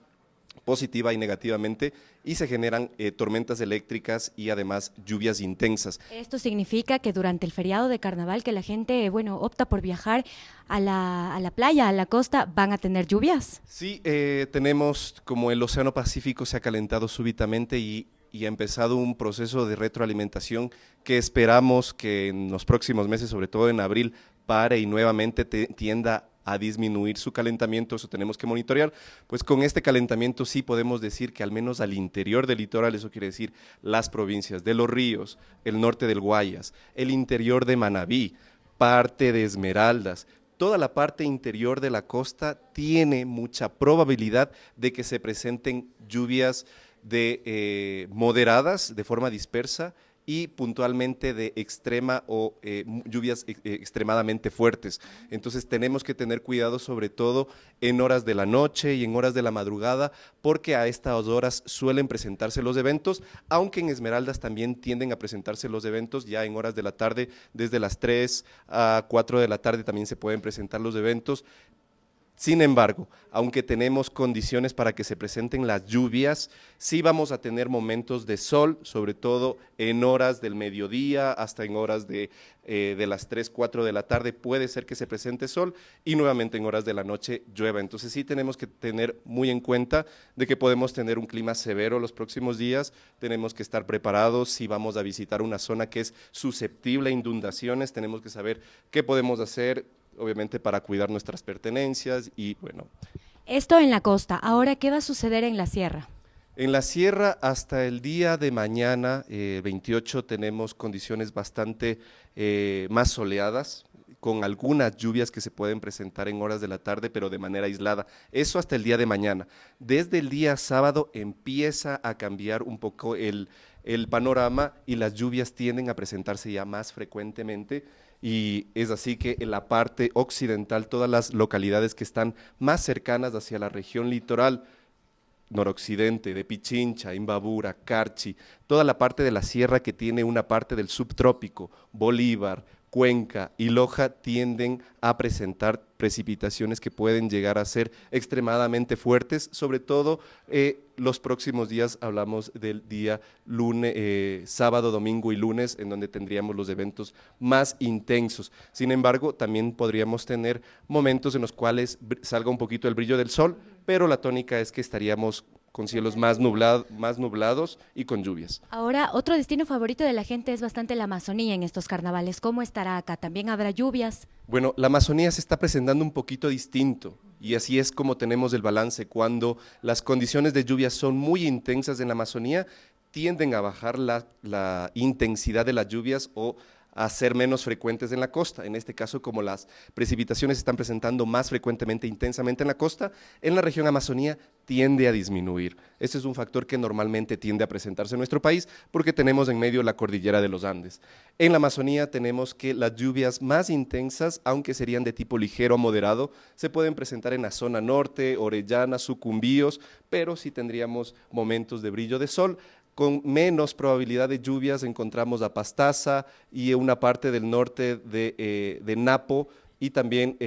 positiva y negativamente y se generan tormentas eléctricas y además lluvias intensas. Esto significa que durante el feriado de carnaval que la gente, bueno, opta por viajar a la playa, a la costa, ¿van a tener lluvias? Sí, tenemos como el Océano Pacífico se ha calentado súbitamente y ha empezado un proceso de retroalimentación que esperamos que en los próximos meses, sobre todo en abril, pare y nuevamente tienda a disminuir su calentamiento, eso tenemos que monitorear, pues con este calentamiento sí podemos decir que al menos al interior del litoral, eso quiere decir las provincias de Los Ríos, el norte del Guayas, el interior de Manabí, parte de Esmeraldas, toda la parte interior de la costa tiene mucha probabilidad de que se presenten lluvias moderadas de forma dispersa y puntualmente de extrema o lluvias extremadamente fuertes. Entonces tenemos que tener cuidado sobre todo en horas de la noche y en horas de la madrugada porque a estas horas suelen presentarse los eventos, aunque en Esmeraldas también tienden a presentarse los eventos ya en horas de la tarde, desde las 3 a 4 de la tarde también se pueden presentar los eventos. Sin embargo, aunque tenemos condiciones para que se presenten las lluvias, sí vamos a tener momentos de sol, sobre todo en horas del mediodía hasta en horas de las 3, 4 de la tarde puede ser que se presente sol y nuevamente en horas de la noche llueva. Entonces sí tenemos que tener muy en cuenta de que podemos tener un clima severo los próximos días, tenemos que estar preparados si vamos a visitar una zona que es susceptible a inundaciones, tenemos que saber qué podemos hacer, obviamente para cuidar nuestras pertenencias y bueno. Esto en la costa, ahora ¿qué va a suceder en la sierra? En la sierra hasta el día de mañana, 28, tenemos condiciones bastante más soleadas, con algunas lluvias que se pueden presentar en horas de la tarde, pero de manera aislada. Eso hasta el día de mañana. Desde el día sábado empieza a cambiar un poco el panorama y las lluvias tienden a presentarse ya más frecuentemente y es así que en la parte occidental todas las localidades que están más cercanas hacia la región litoral, noroccidente, de Pichincha, Imbabura, Carchi, toda la parte de la sierra que tiene una parte del subtrópico, Bolívar, Cuenca y Loja tienden a presentar precipitaciones que pueden llegar a ser extremadamente fuertes, sobre todo los próximos días, hablamos del día lunes, sábado, domingo y lunes, en donde tendríamos los eventos más intensos. Sin embargo, también podríamos tener momentos en los cuales salga un poquito el brillo del sol, pero la tónica es que estaríamos con cielos más nublados y con lluvias. Ahora, otro destino favorito de la gente es bastante la Amazonía en estos carnavales. ¿Cómo estará acá? ¿También habrá lluvias? Bueno, la Amazonía se está presentando un poquito distinto y así es como tenemos el balance. Cuando las condiciones de lluvia son muy intensas en la Amazonía, tienden a bajar la intensidad de las lluvias o a ser menos frecuentes en la costa. En este caso, como las precipitaciones se están presentando más frecuentemente, intensamente en la costa, en la región Amazonía tiende a disminuir. Este es un factor que normalmente tiende a presentarse en nuestro país porque tenemos en medio la cordillera de los Andes. En la Amazonía tenemos que las lluvias más intensas, aunque serían de tipo ligero o moderado, se pueden presentar en la zona norte, Orellana, Sucumbíos, pero sí tendríamos momentos de brillo de sol. Con menos probabilidad de lluvias encontramos a Pastaza y una parte del norte de Napo y también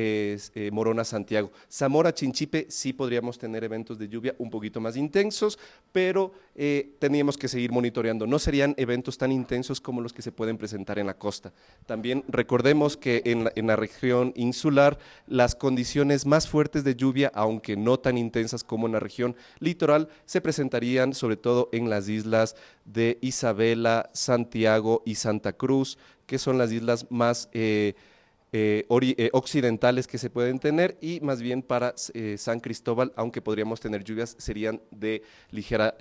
Morona, Santiago. Zamora, Chinchipe sí podríamos tener eventos de lluvia un poquito más intensos, pero tendríamos que seguir monitoreando. No serían eventos tan intensos como los que se pueden presentar en la costa. También recordemos que en la región insular las condiciones más fuertes de lluvia, aunque no tan intensas como en la región litoral, se presentarían sobre todo en las islas de Isabela, Santiago y Santa Cruz, que son las islas más occidentales que se pueden tener, y más bien para San Cristóbal, aunque podríamos tener lluvias, serían de ligera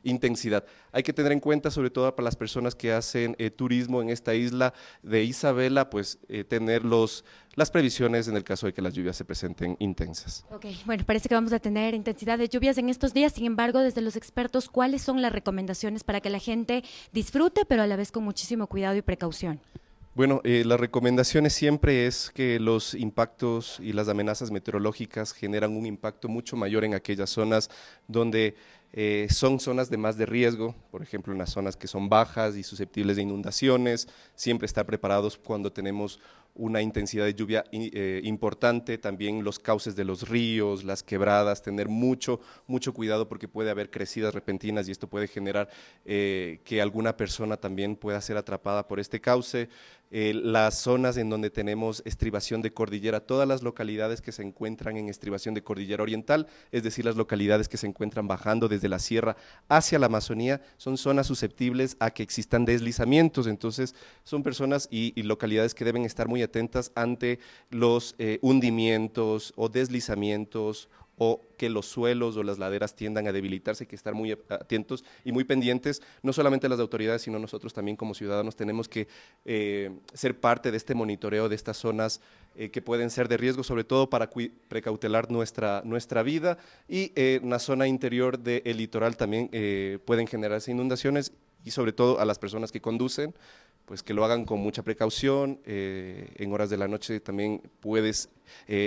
intensidad. Hay que tener en cuenta, sobre todo para las personas que hacen turismo en esta isla de Isabela, pues tener las previsiones en el caso de que las lluvias se presenten intensas. Ok, bueno, parece que vamos a tener intensidad de lluvias en estos días. Sin embargo, desde los expertos, ¿cuáles son las recomendaciones para que la gente disfrute, pero a la vez con muchísimo cuidado y precaución? Bueno, las recomendaciones siempre es que los impactos y las amenazas meteorológicas generan un impacto mucho mayor en aquellas zonas donde son zonas de más de riesgo, por ejemplo en las zonas que son bajas y susceptibles de inundaciones, siempre estar preparados cuando tenemos una intensidad de lluvia importante, también los cauces de los ríos, las quebradas, tener mucho cuidado porque puede haber crecidas repentinas y esto puede generar que alguna persona también pueda ser atrapada por este cauce. Las zonas en donde tenemos estribación de cordillera, todas las localidades que se encuentran en estribación de cordillera oriental, es decir, las localidades que se encuentran bajando desde la sierra hacia la Amazonía, son zonas susceptibles a que existan deslizamientos, entonces son personas y localidades que deben estar muy atentas ante los hundimientos o deslizamientos o que los suelos o las laderas tiendan a debilitarse, hay que estar muy atentos y muy pendientes, no solamente las autoridades, sino nosotros también como ciudadanos tenemos que ser parte de este monitoreo de estas zonas que pueden ser de riesgo, sobre todo para precautelar nuestra vida, y en la zona interior del litoral también pueden generarse inundaciones, y sobre todo a las personas que conducen, pues que lo hagan con mucha precaución. En horas de la noche también puedes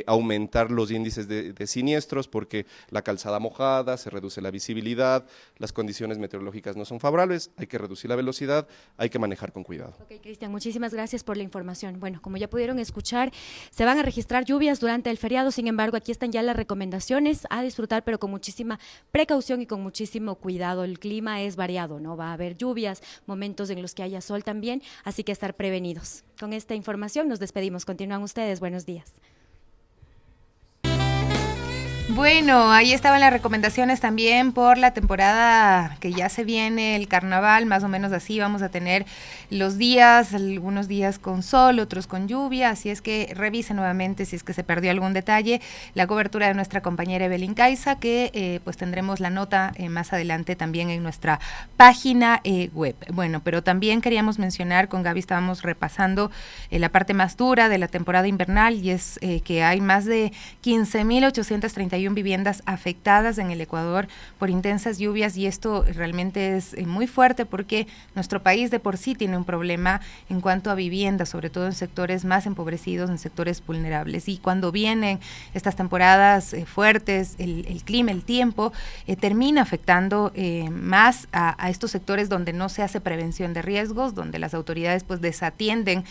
aumentar los índices de siniestros porque la calzada mojada, se reduce la visibilidad, las condiciones meteorológicas no son favorables, hay que reducir la velocidad, hay que manejar con cuidado. Ok, Cristian, muchísimas gracias por la información. Bueno, como ya pudieron escuchar, se van a registrar lluvias durante el feriado, sin embargo, aquí están ya las recomendaciones a disfrutar, pero con muchísima precaución y con muchísimo cuidado. El clima es variado, ¿no? Va a haber lluvias, momentos en los que haya sol también, así que estar prevenidos. Con esta información nos despedimos. Continúan ustedes. Buenos días. Bueno, ahí estaban las recomendaciones también por la temporada que ya se viene, el carnaval, más o menos así vamos a tener los días, algunos días con sol, otros con lluvia, así es que revise nuevamente si es que se perdió algún detalle, la cobertura de nuestra compañera Evelyn Caiza, que pues tendremos la nota más adelante también en nuestra página web. Bueno, pero también queríamos mencionar, con Gaby estábamos repasando la parte más dura de la temporada invernal, y es que hay más de 15.831 viviendas afectadas en el Ecuador por intensas lluvias, y esto realmente es muy fuerte porque nuestro país de por sí tiene un problema en cuanto a vivienda, sobre todo en sectores más empobrecidos, en sectores vulnerables, y cuando vienen estas temporadas fuertes, el clima, el tiempo, termina afectando más a estos sectores donde no se hace prevención de riesgos, donde las autoridades pues desatienden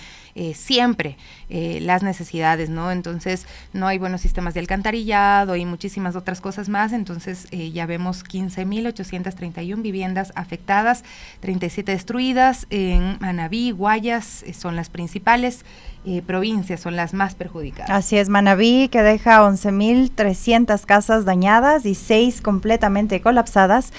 siempre las necesidades, ¿no? Entonces no hay buenos sistemas de alcantarillado y muchísimas otras cosas más, entonces ya vemos 15.831 viviendas afectadas, 37 destruidas, en Manabí, Guayas son las principales provincias, son las más perjudicadas. Así es, Manabí, que deja 11.300 casas dañadas y 6 completamente colapsadas.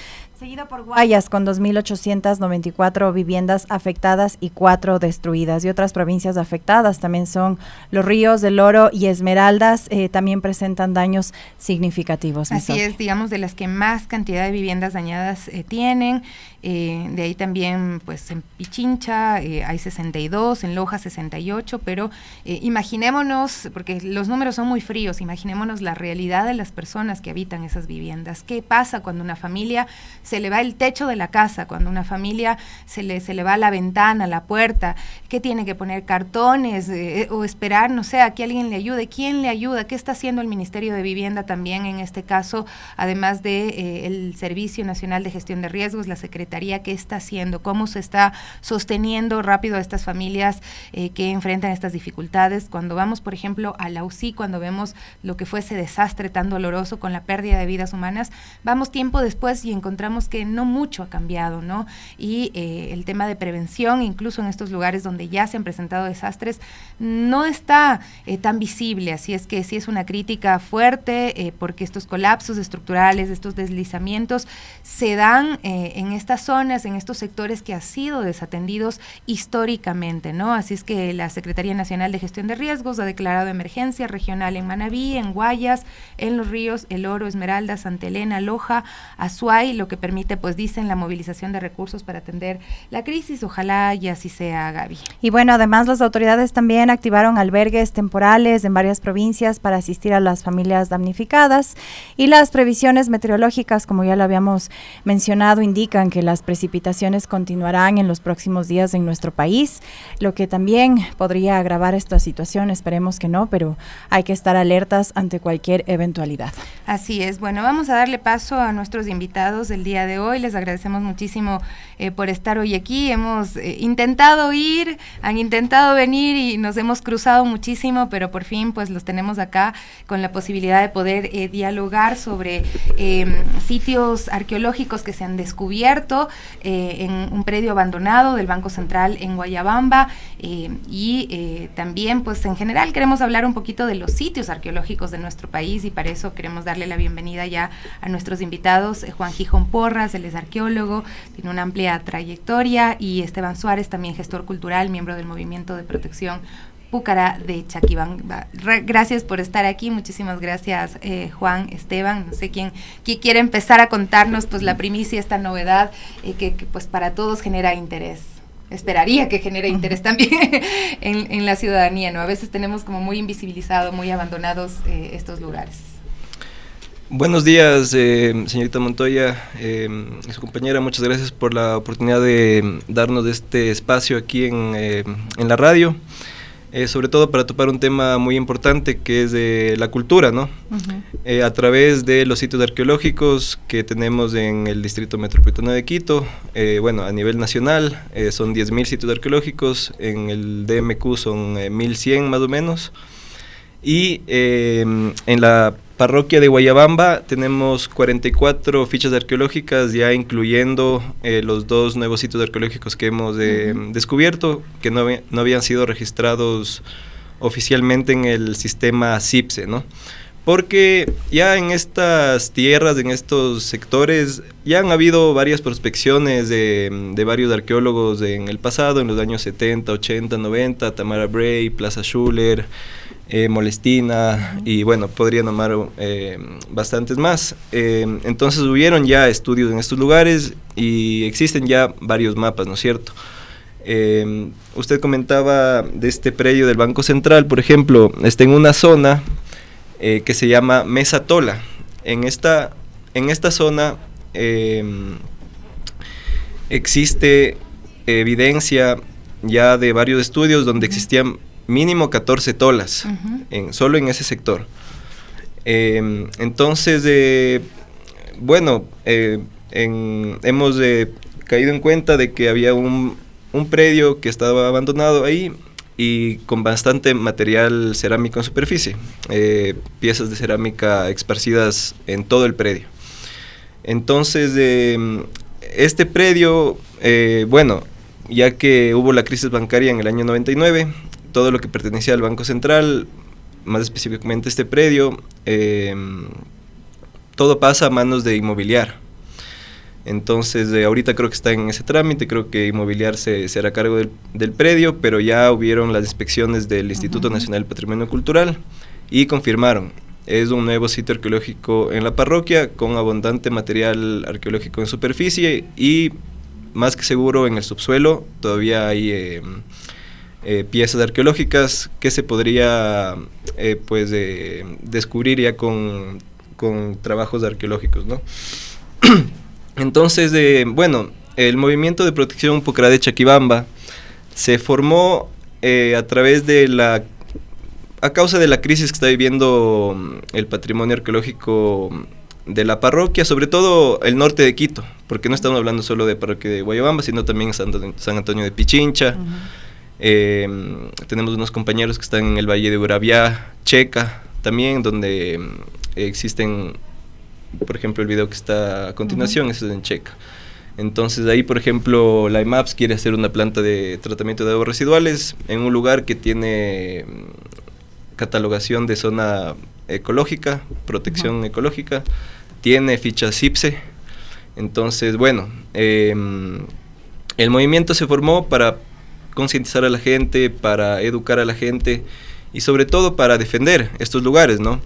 Seguido por Guayas, con 2.894 viviendas afectadas y 4 destruidas. Y otras provincias afectadas también son Los Ríos, El Oro y Esmeraldas, también presentan daños significativos. Así es, digamos, de las que más cantidad de viviendas dañadas tienen. De ahí también, pues, en Pichincha hay 62, en Loja 68, pero imaginémonos, porque los números son muy fríos, imaginémonos la realidad de las personas que habitan esas viviendas. ¿Qué pasa cuando una familia se le va el techo de la casa, cuando una familia se le va la ventana, la puerta? ¿Qué tiene que poner? ¿Cartones? O esperar, no sé, a que alguien le ayude. ¿Quién le ayuda? ¿Qué está haciendo el Ministerio de Vivienda también en este caso, además de el Servicio Nacional de Gestión de Riesgos, la Secretaría? ¿Qué está haciendo? ¿Cómo se está sosteniendo rápido a estas familias que enfrentan estas dificultades? Cuando vamos, por ejemplo, a la UCI, cuando vemos lo que fue ese desastre tan doloroso con la pérdida de vidas humanas, vamos tiempo después y encontramos que no mucho ha cambiado, ¿no? Y el tema de prevención, incluso en estos lugares donde ya se han presentado desastres, no está tan visible. Así es que sí es una crítica fuerte porque estos colapsos estructurales, estos deslizamientos se dan en estas zonas, en estos sectores que han sido desatendidos históricamente, ¿no? Así es que la Secretaría Nacional de Gestión de Riesgos ha declarado emergencia regional en Manabí, en Guayas, en Los Ríos, El Oro, Esmeralda, Santa Elena, Loja, Azuay, lo que permite, pues dicen, la movilización de recursos para atender la crisis. Ojalá y así sea, Gaby. Y bueno, además las autoridades también activaron albergues temporales en varias provincias para asistir a las familias damnificadas, y las previsiones meteorológicas, como ya lo habíamos mencionado, indican que las precipitaciones continuarán en los próximos días en nuestro país, lo que también podría agravar esta situación. Esperemos que no, pero hay que estar alertas ante cualquier eventualidad. Así es. Bueno, vamos a darle paso a nuestros invitados del día de hoy. Les agradecemos muchísimo por estar hoy aquí. Hemos intentado ir, han intentado venir y nos hemos cruzado muchísimo, pero por fin pues los tenemos acá con la posibilidad de poder dialogar sobre sitios arqueológicos que se han descubierto en un predio abandonado del Banco Central en Guayabamba, y también pues en general queremos hablar un poquito de los sitios arqueológicos de nuestro país, y para eso queremos darle la bienvenida ya a nuestros invitados. Juan Gijón Porras, él es arqueólogo, tiene una amplia trayectoria, y Esteban Suárez, también gestor cultural, miembro del Movimiento de Protección Púcara de Chaquibamba. Gracias por estar aquí, muchísimas gracias Juan, Esteban. No sé quién quiere empezar a contarnos pues la primicia, esta novedad que pues para todos genera interés. Esperaría que genere interés también en la ciudadanía, ¿no? A veces tenemos como muy invisibilizados, muy abandonados estos lugares. Buenos días, señorita Montoya, su compañera, muchas gracias por la oportunidad de darnos este espacio aquí en la radio. Sobre todo para topar un tema muy importante que es de la cultura, ¿no? A través de los sitios arqueológicos que tenemos en el Distrito Metropolitano de Quito, bueno, a nivel nacional son 10.000 sitios arqueológicos, en el DMQ son 1.100 más o menos, y en la parroquia de Guayabamba tenemos 44 fichas arqueológicas, ya incluyendo los 2 nuevos sitios arqueológicos que hemos descubierto, que no habían sido registrados oficialmente en el sistema CIPSE, ¿no? Porque ya en estas tierras, en estos sectores, ya han habido varias prospecciones de varios arqueólogos en el pasado, en los años 70, 80, 90, Tamara Bray, Plaza Schuller, Molestina, y bueno, podría nombrar bastantes más. Entonces hubieron ya estudios en estos lugares y existen ya varios mapas, ¿no es cierto? Usted comentaba de este predio del Banco Central, por ejemplo, está en una zona que se llama Mesa Tola. En esta zona existe evidencia ya de varios estudios donde existían mínimo 14 tolas, solo en ese sector. Entonces, bueno, hemos caído en cuenta de que había un predio que estaba abandonado ahí y con bastante material cerámico en superficie, piezas de cerámica esparcidas en todo el predio. Entonces, este predio, bueno, ya que hubo la crisis bancaria en el año 99, todo lo que pertenecía al Banco Central, más específicamente este predio, todo pasa a manos de Inmobiliar. Entonces, ahorita creo que está en ese trámite, creo que Inmobiliar se hará cargo del predio, pero ya hubieron las inspecciones del Instituto Nacional del Patrimonio Cultural y confirmaron. Es un nuevo sitio arqueológico en la parroquia con abundante material arqueológico en superficie y más que seguro en el subsuelo todavía hay piezas arqueológicas que se podría descubrir ya con trabajos arqueológicos, ¿no? Entonces, el movimiento de protección Pucará de Chaquibamba se formó a causa de la crisis que está viviendo el patrimonio arqueológico de la parroquia, sobre todo el norte de Quito, porque no estamos hablando solo de parroquia de Guayabamba, sino también San Antonio de Pichincha. Tenemos unos compañeros que están en el Valle de Urabiá, Checa, también, donde existen, por ejemplo, el video que está a continuación, ese es en Checa. Entonces ahí, por ejemplo, la EMAPS quiere hacer una planta de tratamiento de aguas residuales en un lugar que tiene catalogación de zona ecológica, protección ecológica, tiene ficha CIPSE. Entonces, el movimiento se formó para concientizar a la gente, para educar a la gente y sobre todo para defender estos lugares, ¿no?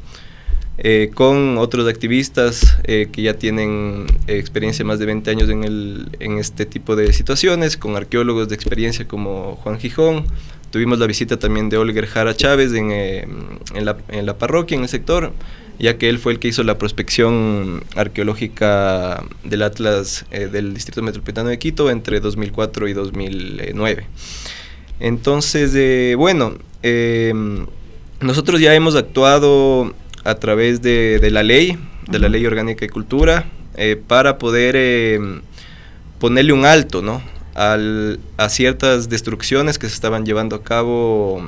Con otros activistas que ya tienen experiencia más de 20 años en este tipo de situaciones, con arqueólogos de experiencia como Juan Gijón. Tuvimos la visita también de Olger Jara Chávez en la parroquia, en el sector, ya que él fue el que hizo la prospección arqueológica del Atlas del Distrito Metropolitano de Quito entre 2004 y 2009. Entonces, nosotros ya hemos actuado a través de la ley orgánica de cultura, para poder ponerle un alto, ¿no?, a ciertas destrucciones que se estaban llevando a cabo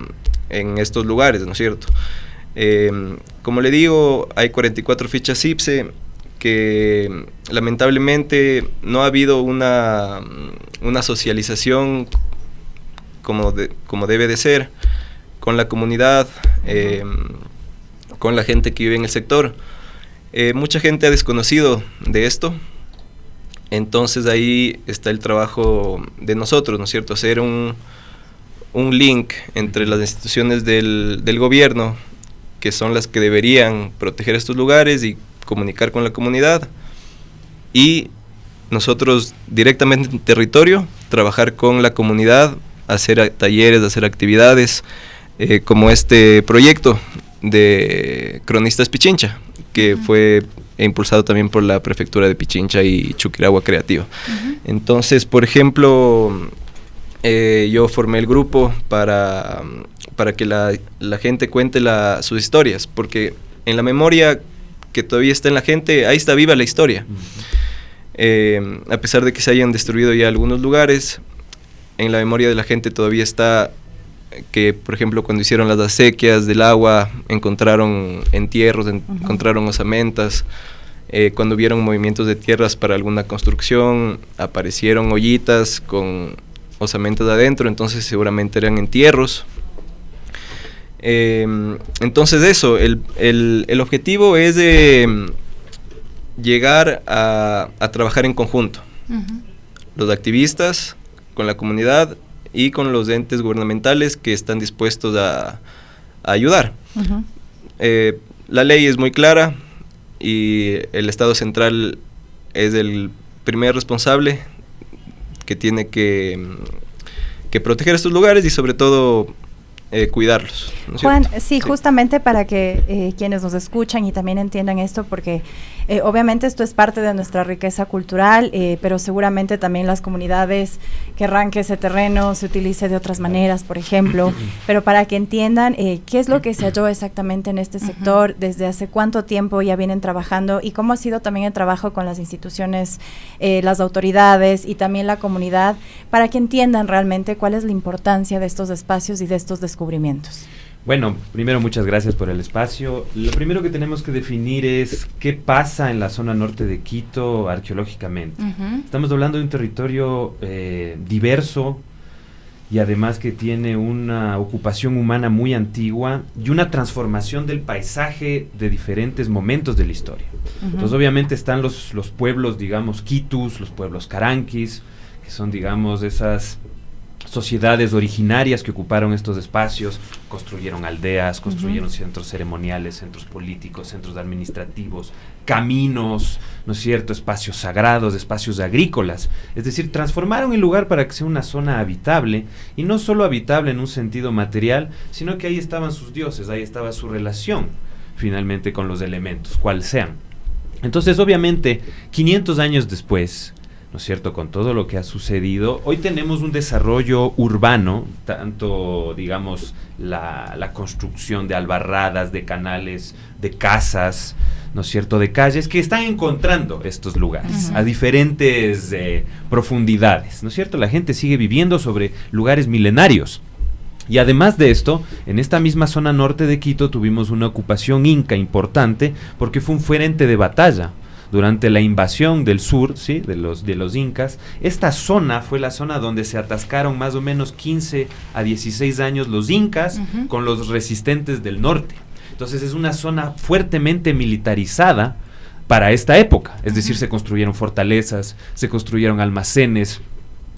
en estos lugares, ¿no es cierto? Como le digo, hay 44 fichas CIPSE que lamentablemente no ha habido una socialización como debe de ser con la comunidad, con la gente que vive en el sector. Mucha gente ha desconocido de esto. Entonces ahí está el trabajo de nosotros, ¿no es cierto? Hacer un link entre las instituciones del gobierno, que son las que deberían proteger estos lugares y comunicar con la comunidad, y nosotros directamente en territorio, trabajar con la comunidad, hacer talleres, hacer actividades, como este proyecto de Cronistas Pichincha, que fue impulsado también por la prefectura de Pichincha y Chuquiragua Creativa. Entonces, por ejemplo, yo formé el grupo para que la gente cuente sus historias, porque en la memoria que todavía está en la gente, ahí está viva la historia. A pesar de que se hayan destruido ya algunos lugares, en la memoria de la gente todavía está que, por ejemplo, cuando hicieron las acequias del agua, encontraron entierros, encontraron osamentas. Cuando hubieron movimientos de tierras para alguna construcción, aparecieron ollitas con osamentas adentro, entonces seguramente eran entierros. Entonces eso, el objetivo es de llegar a trabajar en conjunto. Los activistas, con la comunidad y con los entes gubernamentales que están dispuestos a ayudar. La ley es muy clara y el Estado central es el primer responsable que tiene que proteger estos lugares y sobre todo cuidarlos, ¿no es Juan, cierto? sí, justamente para que quienes nos escuchan y también entiendan esto, porque obviamente esto es parte de nuestra riqueza cultural, pero seguramente también las comunidades querrán que ese terreno se utilice de otras maneras, por ejemplo, pero para que entiendan qué es lo que se halló exactamente en este sector, desde hace cuánto tiempo ya vienen trabajando y cómo ha sido también el trabajo con las instituciones, las autoridades y también la comunidad, para que entiendan realmente cuál es la importancia de estos espacios y de estos descubrimientos. Bueno, primero muchas gracias por el espacio. Lo primero que tenemos que definir es qué pasa en la zona norte de Quito arqueológicamente. Estamos hablando de un territorio diverso, y además que tiene una ocupación humana muy antigua y una transformación del paisaje de diferentes momentos de la historia. Entonces obviamente están los pueblos, digamos, quitus, los pueblos caranquis, que son, digamos, esas sociedades originarias que ocuparon estos espacios, construyeron aldeas, construyeron centros ceremoniales, centros políticos, centros administrativos, caminos, ¿no es cierto?, espacios sagrados, espacios agrícolas, es decir, transformaron el lugar para que sea una zona habitable, y no solo habitable en un sentido material, sino que ahí estaban sus dioses, ahí estaba su relación, finalmente, con los elementos, cuales sean. Entonces, obviamente, 500 años después, ¿no es cierto?, con todo lo que ha sucedido, hoy tenemos un desarrollo urbano, tanto, digamos, la construcción de albarradas, de canales, de casas, ¿no es cierto?, de calles, que están encontrando estos lugares a diferentes profundidades, ¿no es cierto? La gente sigue viviendo sobre lugares milenarios. Y además de esto, en esta misma zona norte de Quito tuvimos una ocupación inca importante, porque fue un frente de batalla. Durante la invasión del sur, ¿sí?, de los incas, esta zona fue la zona donde se atascaron más o menos 15 a 16 años los incas con los resistentes del norte. Entonces es una zona fuertemente militarizada para esta época, es decir, se construyeron fortalezas, se construyeron almacenes,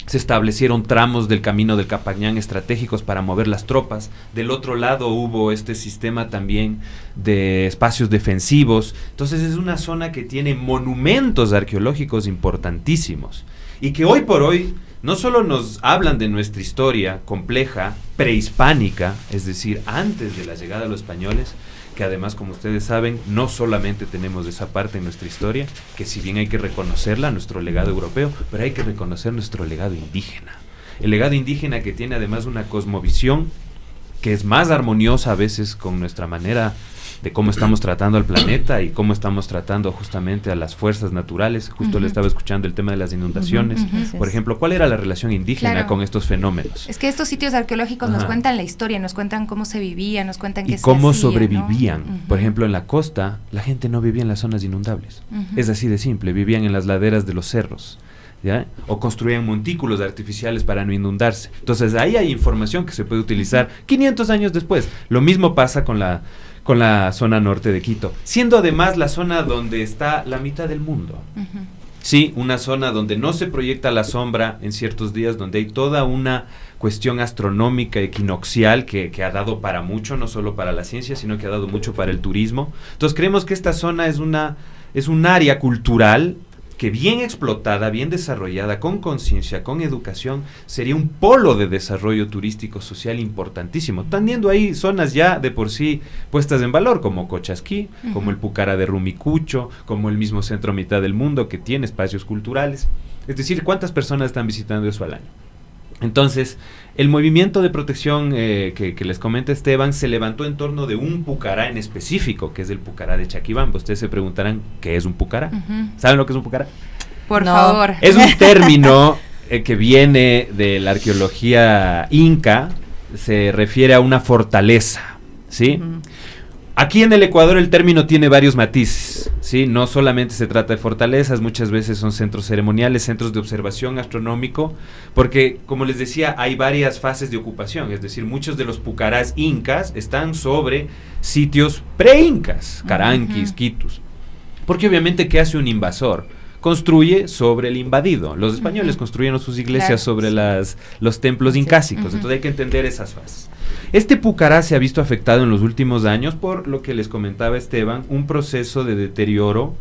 se establecieron tramos del camino del Capañán estratégicos para mover las tropas. Del otro lado hubo este sistema también de espacios defensivos. Entonces es una zona que tiene monumentos arqueológicos importantísimos y que hoy por hoy no solo nos hablan de nuestra historia compleja, prehispánica, es decir, antes de la llegada de los españoles, que además, como ustedes saben, no solamente tenemos esa parte en nuestra historia, que si bien hay que reconocerla, nuestro legado europeo, pero hay que reconocer nuestro legado indígena. El legado indígena que tiene además una cosmovisión que es más armoniosa a veces con nuestra manera de cómo estamos tratando al planeta y cómo estamos tratando justamente a las fuerzas naturales. Justo le estaba escuchando el tema de las inundaciones. Por ejemplo, ¿cuál era la relación indígena con estos fenómenos? Es que estos sitios arqueológicos nos cuentan la historia, nos cuentan cómo se vivía, nos cuentan qué se cómo hacía, sobrevivían. ¿no? Por ejemplo, en la costa, la gente no vivía en las zonas inundables. Es así de simple, vivían en las laderas de los cerros, ¿ya? O construían montículos artificiales para no inundarse. Entonces ahí hay información que se puede utilizar 500 años después. Lo mismo pasa con la zona norte de Quito, siendo además la zona donde está la mitad del mundo. Sí, una zona donde no se proyecta la sombra en ciertos días, donde hay toda una cuestión astronómica equinoccial que ha dado para mucho, no solo para la ciencia, sino que ha dado mucho para el turismo. Entonces creemos que esta zona es un área cultural que bien explotada, bien desarrollada, con conciencia, con educación, sería un polo de desarrollo turístico social importantísimo, teniendo ahí zonas ya de por sí puestas en valor, como Cochasquí, como el Pucará de Rumicucho, como el mismo Centro Mitad del Mundo, que tiene espacios culturales. Es decir, ¿cuántas personas están visitando eso al año? Entonces, el movimiento de protección que les comenta Esteban se levantó en torno de un pucará en específico, que es el pucará de Chaquibamba. Ustedes se preguntarán, ¿qué es un pucará? ¿Saben lo que es un pucará? Por favor. Es un término que viene de la arqueología inca, se refiere a una fortaleza, ¿sí? Aquí en el Ecuador el término tiene varios matices, ¿sí? No solamente se trata de fortalezas, muchas veces son centros ceremoniales, centros de observación astronómico, porque, como les decía, hay varias fases de ocupación, es decir, muchos de los pucarás incas están sobre sitios pre-incas, caranquis, quitus, porque obviamente, ¿qué hace un invasor? Construye sobre el invadido. Los españoles construyeron sus iglesias sobre los templos incásicos, entonces hay que entender esas fases. Este pucará se ha visto afectado en los últimos años por lo que les comentaba Esteban, un proceso de deterioro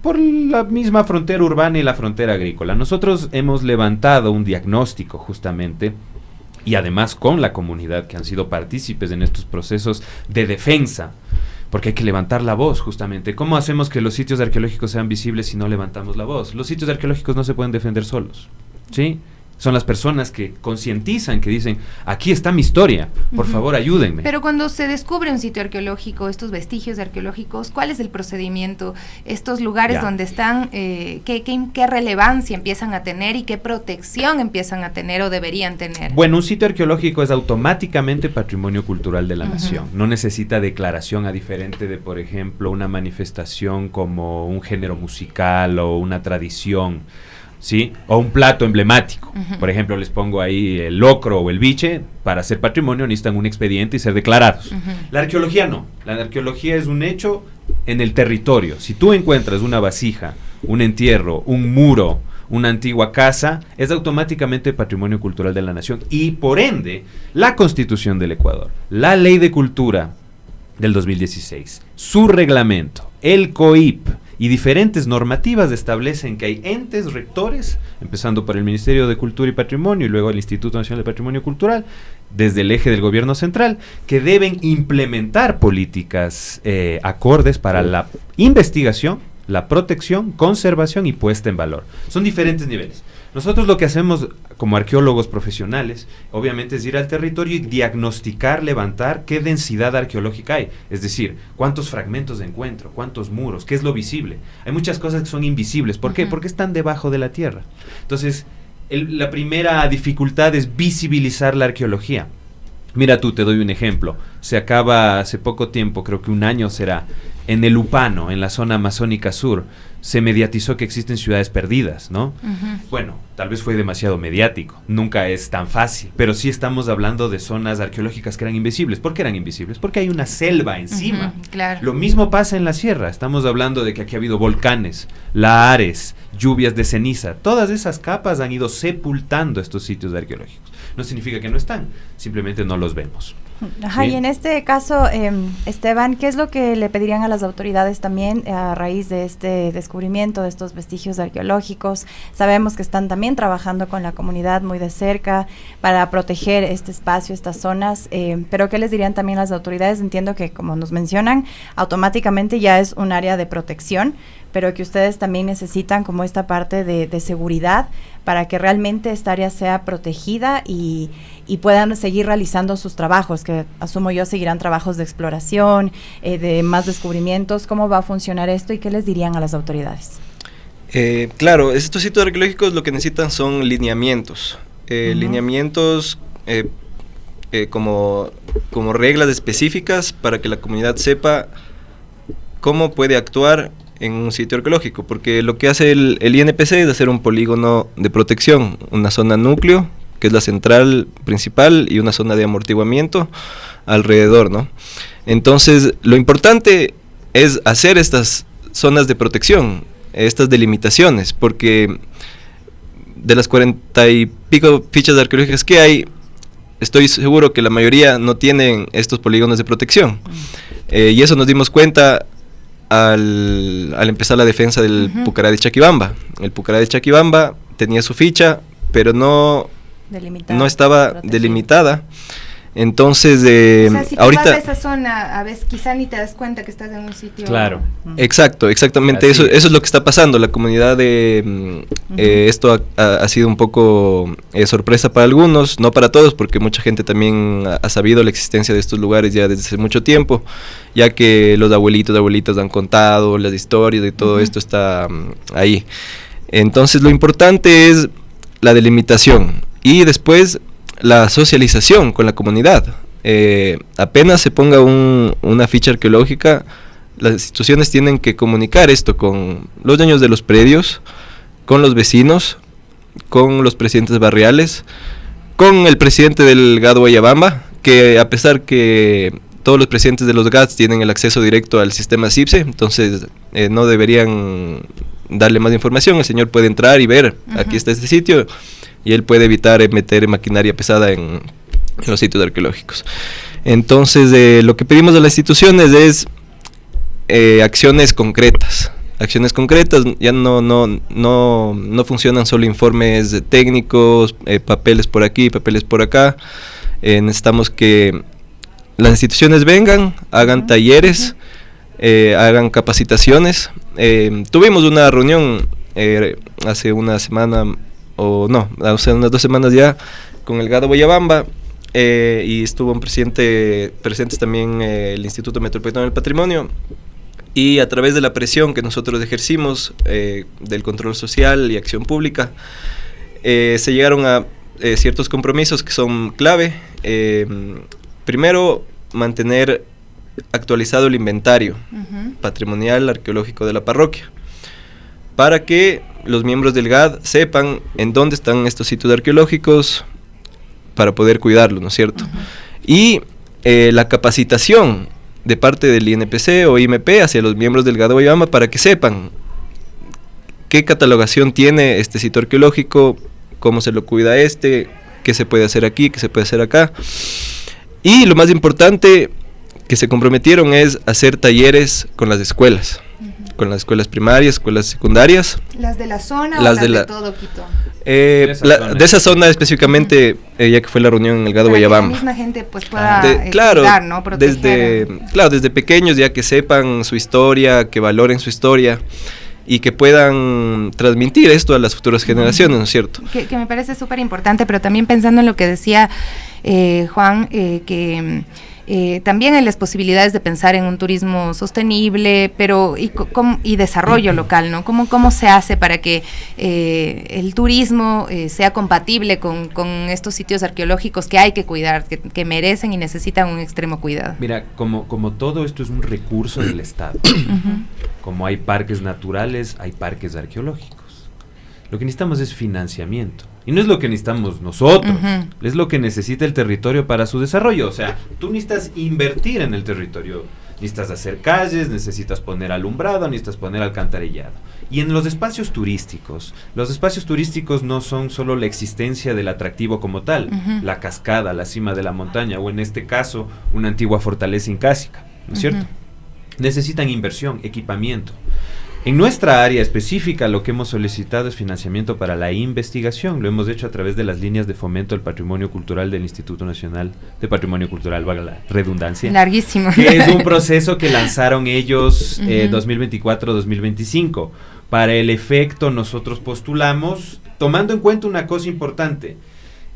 por la misma frontera urbana y la frontera agrícola. Nosotros hemos levantado un diagnóstico justamente, y además con la comunidad que han sido partícipes en estos procesos de defensa, porque hay que levantar la voz justamente. ¿Cómo hacemos que los sitios arqueológicos sean visibles si no levantamos la voz? Los sitios arqueológicos no se pueden defender solos, ¿sí? Son las personas que concientizan, que dicen, aquí está mi historia, por favor ayúdenme. Pero cuando se descubre un sitio arqueológico, estos vestigios arqueológicos, ¿cuál es el procedimiento? Estos lugares donde están, ¿qué relevancia empiezan a tener y qué protección empiezan a tener o deberían tener? Bueno, un sitio arqueológico es automáticamente patrimonio cultural de la nación. No necesita declaración, a diferente de, por ejemplo, una manifestación como un género musical o una tradición. ¿sí? O un plato emblemático. Por ejemplo, les pongo ahí el locro o el biche. Para ser patrimonio necesitan un expediente y ser declarados. La arqueología no. La arqueología es un hecho en el territorio. Si tú encuentras una vasija, un entierro, un muro, una antigua casa, es automáticamente patrimonio cultural de la nación. Y por ende, la Constitución del Ecuador, la Ley de Cultura del 2016, su reglamento, el COIP y diferentes normativas establecen que hay entes rectores, empezando por el Ministerio de Cultura y Patrimonio y luego el Instituto Nacional de Patrimonio Cultural, desde el eje del gobierno central, que deben implementar políticas acordes para la investigación, la protección, conservación y puesta en valor. Son diferentes niveles. Nosotros lo que hacemos como arqueólogos profesionales, obviamente, es ir al territorio y diagnosticar, levantar qué densidad arqueológica hay. Es decir, cuántos fragmentos de encuentro, cuántos muros, qué es lo visible. Hay muchas cosas que son invisibles. ¿Por qué? Porque están debajo de la tierra. Entonces, la primera dificultad es visibilizar la arqueología. Mira tú, te doy un ejemplo. Se acaba hace poco tiempo, creo que un año será, en el Upano, en la zona amazónica sur, se mediatizó que existen ciudades perdidas, ¿no? Bueno, tal vez fue demasiado mediático, nunca es tan fácil, pero sí estamos hablando de zonas arqueológicas que eran invisibles. ¿Por qué eran invisibles? Porque hay una selva encima. Claro. Lo mismo pasa en la sierra, estamos hablando de que aquí ha habido volcanes, lahares, lluvias de ceniza, todas esas capas han ido sepultando estos sitios arqueológicos. No significa que no están, simplemente no los vemos. Ajá, ¿sí? Y en este caso, Esteban, ¿qué es lo que le pedirían a las autoridades también a raíz de este descubrimiento de estos vestigios arqueológicos? Sabemos que están también trabajando con la comunidad muy de cerca para proteger este espacio, estas zonas, pero ¿qué les dirían también las autoridades? Entiendo que, como nos mencionan, automáticamente ya es un área de protección, pero que ustedes también necesitan como esta parte de seguridad para que realmente esta área sea protegida y puedan seguir realizando sus trabajos, que asumo yo seguirán trabajos de exploración, de más descubrimientos. ¿Cómo va a funcionar esto y qué les dirían a las autoridades? Claro, estos sitios arqueológicos lo que necesitan son lineamientos. Lineamientos como reglas específicas para que la comunidad sepa cómo puede actuar en un sitio arqueológico, porque lo que hace el INPC es hacer un polígono de protección, una zona núcleo, que es la central principal, y una zona de amortiguamiento alrededor, ¿no? Entonces, lo importante es hacer estas zonas de protección, estas delimitaciones, porque de las 40 y pico fichas arqueológicas que hay, estoy seguro que la mayoría no tienen estos polígonos de protección. Y eso nos dimos cuenta al empezar la defensa del Pucará de Chaquibamba. El Pucará de Chaquibamba tenía su ficha, pero no estaba delimitada. Entonces, o sea, si ahorita tú vas a esa zona, a veces quizá ni te das cuenta que estás en un sitio. Claro. Exactamente. Eso es lo que está pasando. La comunidad de esto ha sido un poco sorpresa para algunos, no para todos, porque mucha gente también ha sabido la existencia de estos lugares ya desde hace mucho tiempo, ya que los abuelitas han contado las historias y todo esto está ahí. Entonces, lo importante es la delimitación y después la socialización con la comunidad. Apenas se ponga una ficha arqueológica, las instituciones tienen que comunicar esto con los dueños de los predios, con los vecinos, con los presidentes barriales, con el presidente del GAD Guayabamba, que a pesar que todos los presidentes de los GADs tienen el acceso directo al sistema CIPSE, entonces no deberían darle más información. El señor puede entrar y ver, aquí está este sitio, y él puede evitar meter maquinaria pesada en los sitios arqueológicos. Entonces, lo que pedimos a las instituciones es acciones concretas. Acciones concretas, ya no funcionan solo informes técnicos, papeles por aquí, papeles por acá. Necesitamos que las instituciones vengan, hagan talleres, hagan capacitaciones. Tuvimos una reunión hace una semana, hace unas 2 semanas ya, con el GAD Guayabamba, y estuvo presentes también el Instituto Metropolitano del Patrimonio, y a través de la presión que nosotros ejercimos del control social y acción pública, se llegaron a ciertos compromisos que son clave. Primero, mantener actualizado el inventario patrimonial arqueológico de la parroquia, para que los miembros del GAD sepan en dónde están estos sitios arqueológicos para poder cuidarlos, ¿no es cierto? Y la capacitación de parte del INPC o IMP hacia los miembros del GAD de Guayabamba para que sepan qué catalogación tiene este sitio arqueológico, cómo se lo cuida qué se puede hacer aquí, qué se puede hacer acá. Y lo más importante que se comprometieron es hacer talleres con las escuelas, con las escuelas primarias, escuelas secundarias. ¿Las de la zona o las de todo Quito? De esa zona específicamente, ya que fue la reunión en el GAD de Guayabamba. Que la misma gente pues pueda cuidar, ¿no? Proteger. Desde pequeños ya que sepan su historia, que valoren su historia y que puedan transmitir esto a las futuras generaciones, ¿no es cierto? Que me parece súper importante, pero también pensando en lo que decía Juan, que también hay las posibilidades de pensar en un turismo sostenible, pero y desarrollo local, ¿no? ¿Cómo se hace para que el turismo sea compatible con estos sitios arqueológicos que hay que cuidar, que merecen y necesitan un extremo cuidado? Mira, como todo esto es un recurso del Estado, como hay parques naturales, hay parques arqueológicos. Lo que necesitamos es financiamiento. Y no es lo que necesitamos nosotros, es lo que necesita el territorio para su desarrollo. O sea, tú necesitas invertir en el territorio, necesitas hacer calles, necesitas poner alumbrado, necesitas poner alcantarillado. Y en los espacios turísticos no son solo la existencia del atractivo como tal, la cascada, la cima de la montaña, o en este caso, una antigua fortaleza incásica, ¿no es cierto? Necesitan inversión, equipamiento. En nuestra área específica lo que hemos solicitado es financiamiento para la investigación. Lo hemos hecho a través de las líneas de fomento del patrimonio cultural del Instituto Nacional de Patrimonio Cultural, valga la redundancia. Larguísimo. Que es un proceso que lanzaron ellos 2024-2025. Para el efecto nosotros postulamos, tomando en cuenta una cosa importante.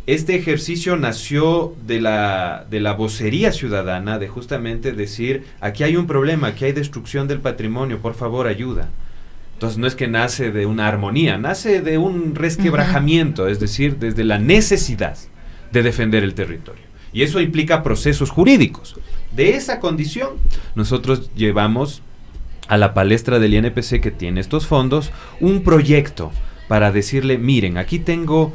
Este ejercicio nació de la vocería ciudadana, de justamente decir, aquí hay un problema, aquí hay destrucción del patrimonio, por favor ayuda. Entonces no es que nace de una armonía, nace de un resquebrajamiento, es decir, desde la necesidad de defender el territorio. Y eso implica procesos jurídicos. De esa condición, nosotros llevamos a la palestra del INPC que tiene estos fondos, un proyecto para decirle, miren, aquí tengo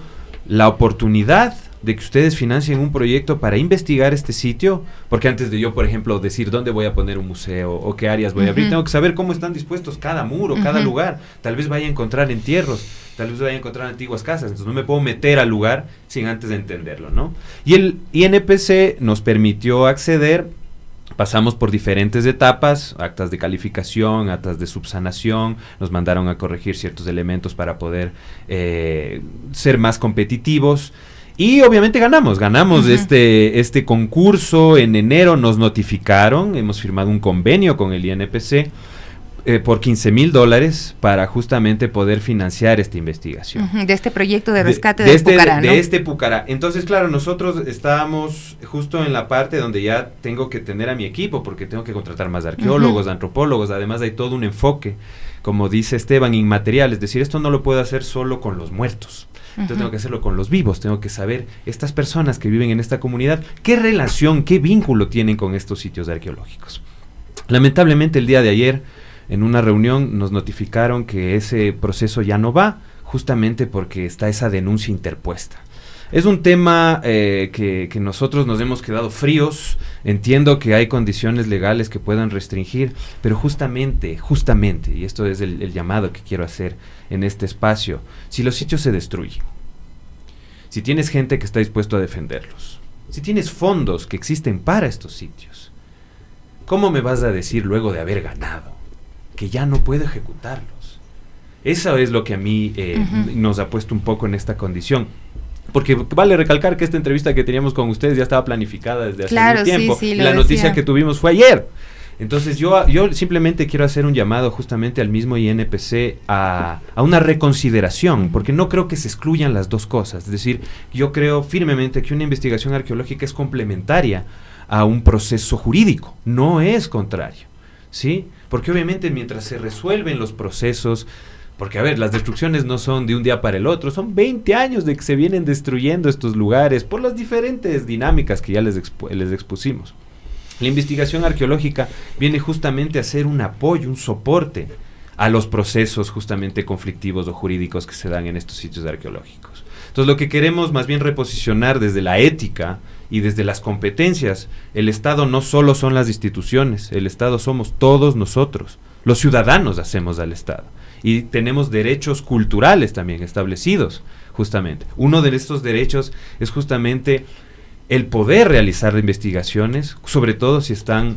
la oportunidad de que ustedes financien un proyecto para investigar este sitio, porque antes de yo, por ejemplo, decir dónde voy a poner un museo o qué áreas voy a abrir, tengo que saber cómo están dispuestos cada muro, cada lugar. Tal vez vaya a encontrar entierros, tal vez vaya a encontrar antiguas casas, entonces no me puedo meter al lugar sin antes de entenderlo, ¿no? Y el INPC nos permitió acceder. Pasamos por diferentes etapas, actas de calificación, actas de subsanación, nos mandaron a corregir ciertos elementos para poder ser más competitivos y obviamente ganamos este concurso. En enero nos notificaron, hemos firmado un convenio con el INPC por $15,000 para justamente poder financiar esta investigación. De este proyecto de rescate de Pucará, ¿no? De este Pucará. Entonces, claro, nosotros estábamos justo en la parte donde ya tengo que tener a mi equipo, porque tengo que contratar más arqueólogos, antropólogos, además hay todo un enfoque, como dice Esteban, inmaterial, es decir, esto no lo puedo hacer solo con los muertos. Entonces tengo que hacerlo con los vivos, tengo que saber estas personas que viven en esta comunidad, qué relación, qué vínculo tienen con estos sitios arqueológicos. Lamentablemente el día de ayer, en una reunión nos notificaron que ese proceso ya no va, justamente porque está esa denuncia interpuesta. Es un tema que nosotros nos hemos quedado fríos, entiendo que hay condiciones legales que puedan restringir, pero justamente, y esto es el llamado que quiero hacer en este espacio, si los sitios se destruyen, si tienes gente que está dispuesto a defenderlos, si tienes fondos que existen para estos sitios, ¿cómo me vas a decir luego de haber ganado que ya no puedo ejecutarlos? Eso es lo que a mí nos ha puesto un poco en esta condición. Porque vale recalcar que esta entrevista que teníamos con ustedes ya estaba planificada desde hace algún tiempo. Sí, la noticia que tuvimos fue ayer. Entonces yo simplemente quiero hacer un llamado justamente al mismo INPC a una reconsideración, porque no creo que se excluyan las dos cosas. Es decir, yo creo firmemente que una investigación arqueológica es complementaria a un proceso jurídico, no es contrario, ¿sí? Porque obviamente mientras se resuelven los procesos, porque a ver, las destrucciones no son de un día para el otro, son 20 años de que se vienen destruyendo estos lugares por las diferentes dinámicas que ya les expusimos. La investigación arqueológica viene justamente a ser un apoyo, un soporte a los procesos justamente conflictivos o jurídicos que se dan en estos sitios arqueológicos. Entonces lo que queremos más bien reposicionar desde la ética y desde las competencias, el Estado no solo son las instituciones, el Estado somos todos nosotros, los ciudadanos hacemos al Estado y tenemos derechos culturales también establecidos justamente. Uno de estos derechos es justamente el poder realizar investigaciones, sobre todo si están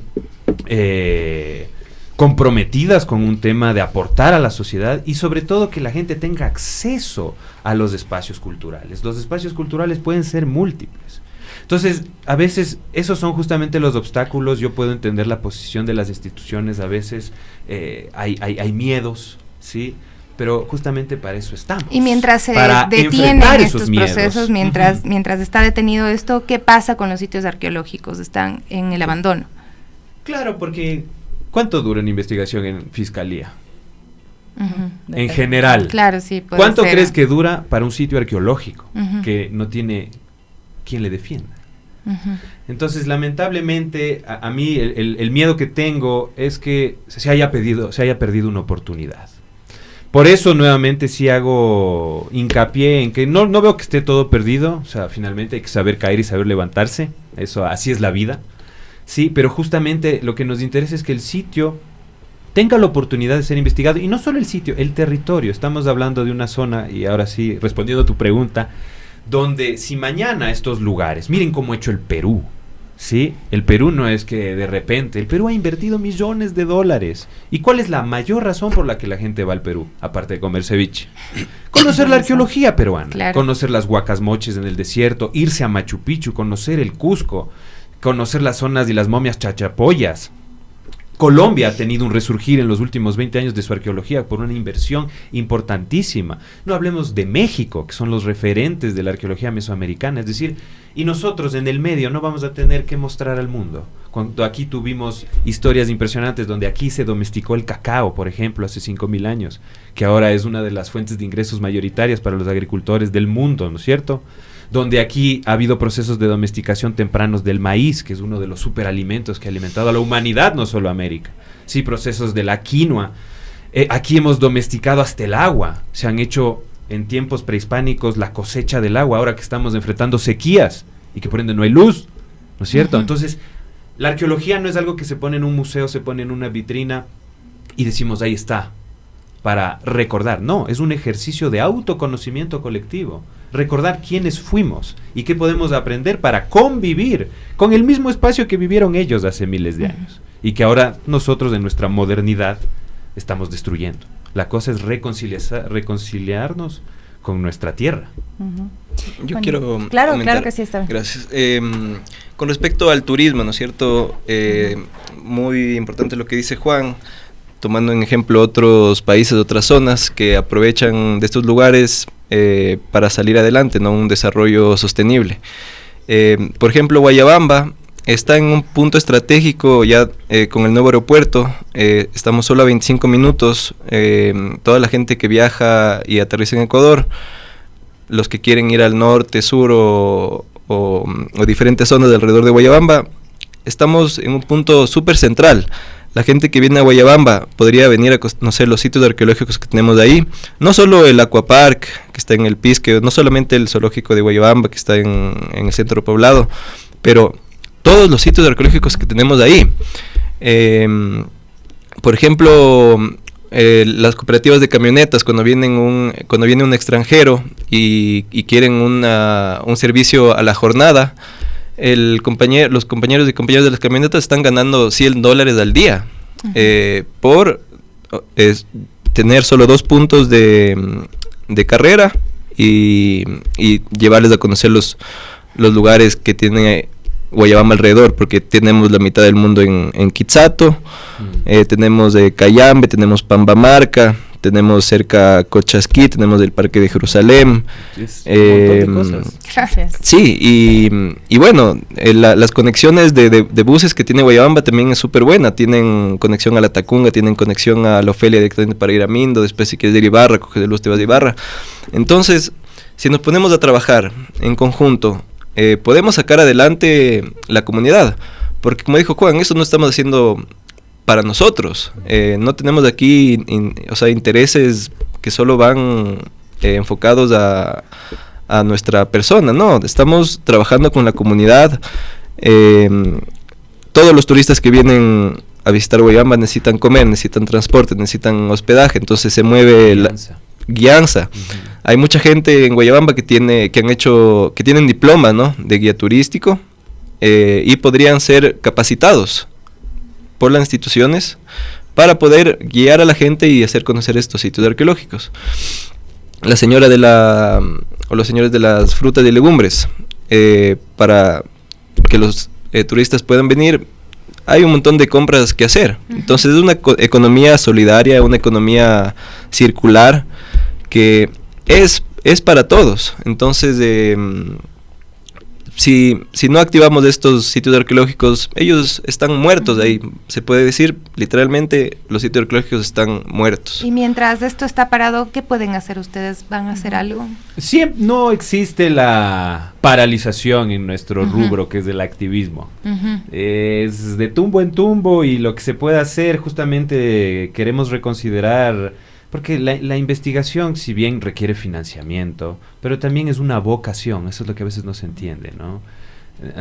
comprometidas con un tema de aportar a la sociedad y sobre todo que la gente tenga acceso a los espacios culturales. Los espacios culturales pueden ser múltiples. Entonces, a veces, esos son justamente los obstáculos. Yo puedo entender la posición de las instituciones, a veces hay miedos, ¿sí? Pero justamente para eso estamos. Y mientras se detienen estos procesos, mientras está detenido esto, ¿qué pasa con los sitios arqueológicos? Están en el abandono. Claro, porque ¿cuánto dura una investigación en fiscalía? En general. Claro, sí. ¿Cuánto crees que dura para un sitio arqueológico que no tiene quien le defienda? Entonces, lamentablemente, a mí el miedo que tengo es que se haya perdido una oportunidad. Por eso, nuevamente, sí hago hincapié en que no veo que esté todo perdido. O sea, finalmente hay que saber caer y saber levantarse. Eso, así es la vida. Sí, pero justamente lo que nos interesa es que el sitio tenga la oportunidad de ser investigado. Y no solo el sitio, el territorio. Estamos hablando de una zona, y ahora sí, respondiendo a tu pregunta, donde si mañana estos lugares, miren cómo ha hecho el Perú, ¿sí? El Perú no es que de repente, el Perú ha invertido millones de dólares. ¿Y cuál es la mayor razón por la que la gente va al Perú? Aparte de comer ceviche. Conocer la arqueología peruana, claro. Conocer las huacas moches en el desierto, irse a Machu Picchu, conocer el Cusco, conocer las zonas y las momias chachapoyas. Colombia ha tenido un resurgir en los últimos 20 años de su arqueología por una inversión importantísima. No hablemos de México, que son los referentes de la arqueología mesoamericana, es decir, y nosotros en el medio no vamos a tener que mostrar al mundo. Cuando aquí tuvimos historias impresionantes, donde aquí se domesticó el cacao, por ejemplo, hace 5,000 años, que ahora es una de las fuentes de ingresos mayoritarias para los agricultores del mundo, ¿no es cierto?, donde aquí ha habido procesos de domesticación tempranos del maíz, que es uno de los superalimentos que ha alimentado a la humanidad, no solo a América. Sí, procesos de la quinoa. Aquí hemos domesticado hasta el agua. Se han hecho en tiempos prehispánicos la cosecha del agua, ahora que estamos enfrentando sequías y que por ende no hay luz, ¿no es cierto? Entonces, la arqueología no es algo que se pone en un museo, se pone en una vitrina y decimos, ahí está, para recordar. No, es un ejercicio de autoconocimiento colectivo. Recordar quiénes fuimos y qué podemos aprender para convivir con el mismo espacio que vivieron ellos hace miles de años y que ahora nosotros en nuestra modernidad estamos destruyendo. La cosa es reconciliarnos con nuestra tierra. Yo quiero claro que sí, está bien. Gracias. Con respecto al turismo, ¿no es cierto? Muy importante lo que dice Juan, tomando en ejemplo otros países, otras zonas que aprovechan de estos lugares para salir adelante, ¿no? Un desarrollo sostenible. Por ejemplo, Guayabamba está en un punto estratégico ya con el nuevo aeropuerto. Estamos solo a 25 minutos. Toda la gente que viaja y aterriza en Ecuador, los que quieren ir al norte, sur o diferentes zonas de alrededor de Guayabamba, estamos en un punto súper central. La gente que viene a Guayabamba podría venir a conocer los sitios arqueológicos que tenemos de ahí. No solo el Aquapark, que está en el Pisque, no solamente el zoológico de Guayabamba, que está en el centro poblado, pero todos los sitios arqueológicos que tenemos de ahí. Por ejemplo, las cooperativas de camionetas, cuando viene un extranjero y quieren un servicio a la jornada, los compañeros y compañeras de las camionetas están ganando $100 al día por tener solo 2 puntos de carrera y llevarles a conocer los lugares que tiene Guayabamba alrededor, porque tenemos la mitad del mundo en Quitzato, tenemos Cayambe, tenemos Pambamarca, tenemos cerca Cochasquí, tenemos el Parque de Jerusalén. Es un montón de cosas. Gracias. Sí, y bueno, las conexiones de buses que tiene Guayabamba también es súper buena. Tienen conexión a la Tacunga, tienen conexión a la Ofelia directamente para ir a Mindo, después si quieres ir a Ibarra, coges el bus, te vas a Ibarra. Entonces, si nos ponemos a trabajar en conjunto, podemos sacar adelante la comunidad, porque como dijo Juan, eso no estamos haciendo para nosotros. No tenemos aquí intereses que solo van enfocados a nuestra persona, no, estamos trabajando con la comunidad. Todos los turistas que vienen a visitar Guayabamba necesitan comer, necesitan transporte, necesitan hospedaje, entonces se mueve la guianza. Hay mucha gente en Guayabamba que tienen diploma, ¿no?, de guía turístico, y podrían ser capacitados por las instituciones para poder guiar a la gente y hacer conocer estos sitios arqueológicos. La señora o los señores de las frutas y legumbres, para que los turistas puedan venir, hay un montón de compras que hacer. Entonces es una economía solidaria, una economía circular que es para todos. Entonces, si no activamos estos sitios arqueológicos, ellos están muertos ahí. Se puede decir, literalmente, los sitios arqueológicos están muertos. Y mientras esto está parado, ¿qué pueden hacer ustedes? ¿Van a hacer algo? No existe la paralización en nuestro rubro, que es el activismo. Es de tumbo en tumbo, y lo que se puede hacer, justamente queremos reconsiderar, porque la investigación, si bien requiere financiamiento, pero también es una vocación. Eso es lo que a veces no se entiende, ¿no?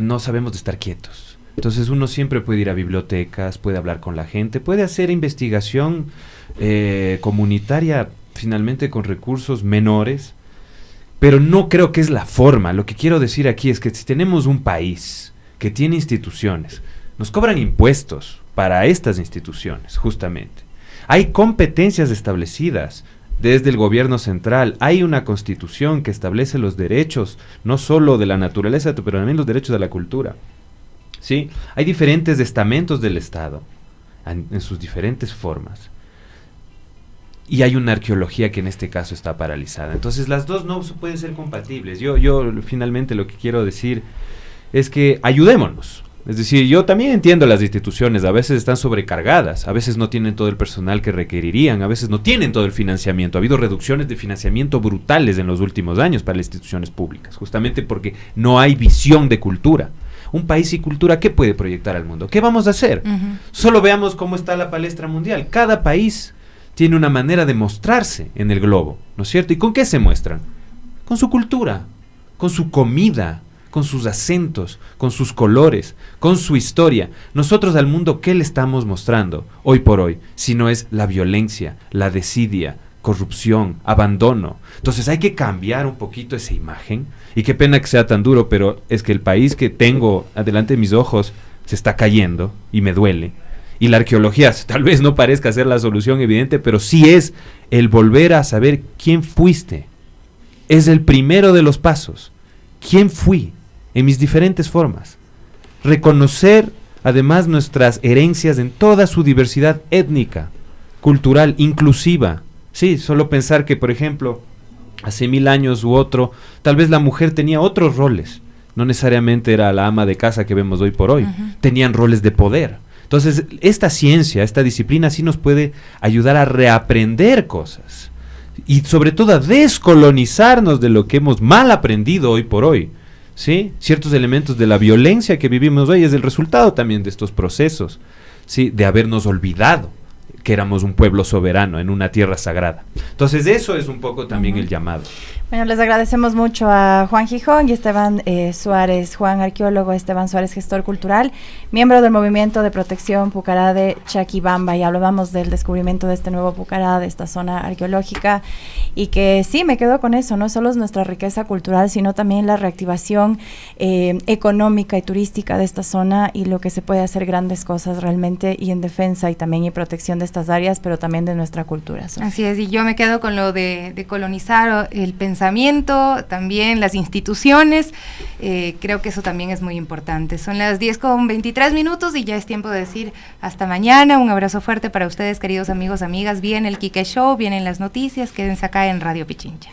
No sabemos de estar quietos. Entonces uno siempre puede ir a bibliotecas, puede hablar con la gente, puede hacer investigación comunitaria, finalmente con recursos menores, pero no creo que es la forma. Lo que quiero decir aquí es que si tenemos un país que tiene instituciones, nos cobran impuestos para estas instituciones, justamente. Hay competencias establecidas desde el gobierno central, hay una constitución que establece los derechos, no solo de la naturaleza, pero también los derechos de la cultura. ¿Sí? Hay diferentes estamentos del Estado, en sus diferentes formas. Y hay una arqueología que en este caso está paralizada. Entonces las dos no pueden ser compatibles. Yo finalmente lo que quiero decir es que ayudémonos. Es decir, yo también entiendo las instituciones, a veces están sobrecargadas, a veces no tienen todo el personal que requerirían, a veces no tienen todo el financiamiento. Ha habido reducciones de financiamiento brutales en los últimos años para las instituciones públicas, justamente porque no hay visión de cultura. Un país sin cultura, ¿qué puede proyectar al mundo? ¿Qué vamos a hacer? Solo veamos cómo está la palestra mundial. Cada país tiene una manera de mostrarse en el globo, ¿no es cierto? ¿Y con qué se muestran? Con su cultura, con su comida, con sus acentos, con sus colores, con su historia. Nosotros al mundo, ¿qué le estamos mostrando hoy por hoy? Si no es la violencia, la desidia, corrupción, abandono. Entonces hay que cambiar un poquito esa imagen, y qué pena que sea tan duro, pero es que el país que tengo adelante de mis ojos se está cayendo y me duele. Y la arqueología tal vez no parezca ser la solución evidente, pero sí es el volver a saber quién fuiste. Es el primero de los pasos. ¿Quién fui? En mis diferentes formas. Reconocer además nuestras herencias en toda su diversidad étnica, cultural, inclusiva. Sí, solo pensar que, por ejemplo, hace 1000 años u otro, tal vez la mujer tenía otros roles. No necesariamente era la ama de casa que vemos hoy por hoy. Tenían roles de poder. Entonces, esta ciencia, esta disciplina sí nos puede ayudar a reaprender cosas. Y sobre todo a descolonizarnos de lo que hemos mal aprendido hoy por hoy. ¿Sí? Ciertos elementos de la violencia que vivimos hoy es el resultado también de estos procesos, ¿sí? De habernos olvidado que éramos un pueblo soberano en una tierra sagrada. Entonces eso es un poco también el llamado. Bueno, les agradecemos mucho a Juan Gijón y Esteban Suárez, Juan arqueólogo, Esteban Suárez gestor cultural, miembro del Movimiento de Protección Pucará de Chaquibamba, y hablábamos del descubrimiento de este nuevo Pucará, de esta zona arqueológica, y que sí, me quedo con eso, no solo es nuestra riqueza cultural, sino también la reactivación económica y turística de esta zona, y lo que se puede hacer grandes cosas realmente, y en defensa y también en protección de estas áreas, pero también de nuestra cultura. Sofía. Así es, y yo me quedo con lo de colonizar el pensamiento, también las instituciones. Creo que eso también es muy importante. Son las 10:23 y ya es tiempo de decir hasta mañana. Un abrazo fuerte para ustedes, queridos amigos, amigas. Viene el Quique Show, vienen las noticias. Quédense acá en Radio Pichincha.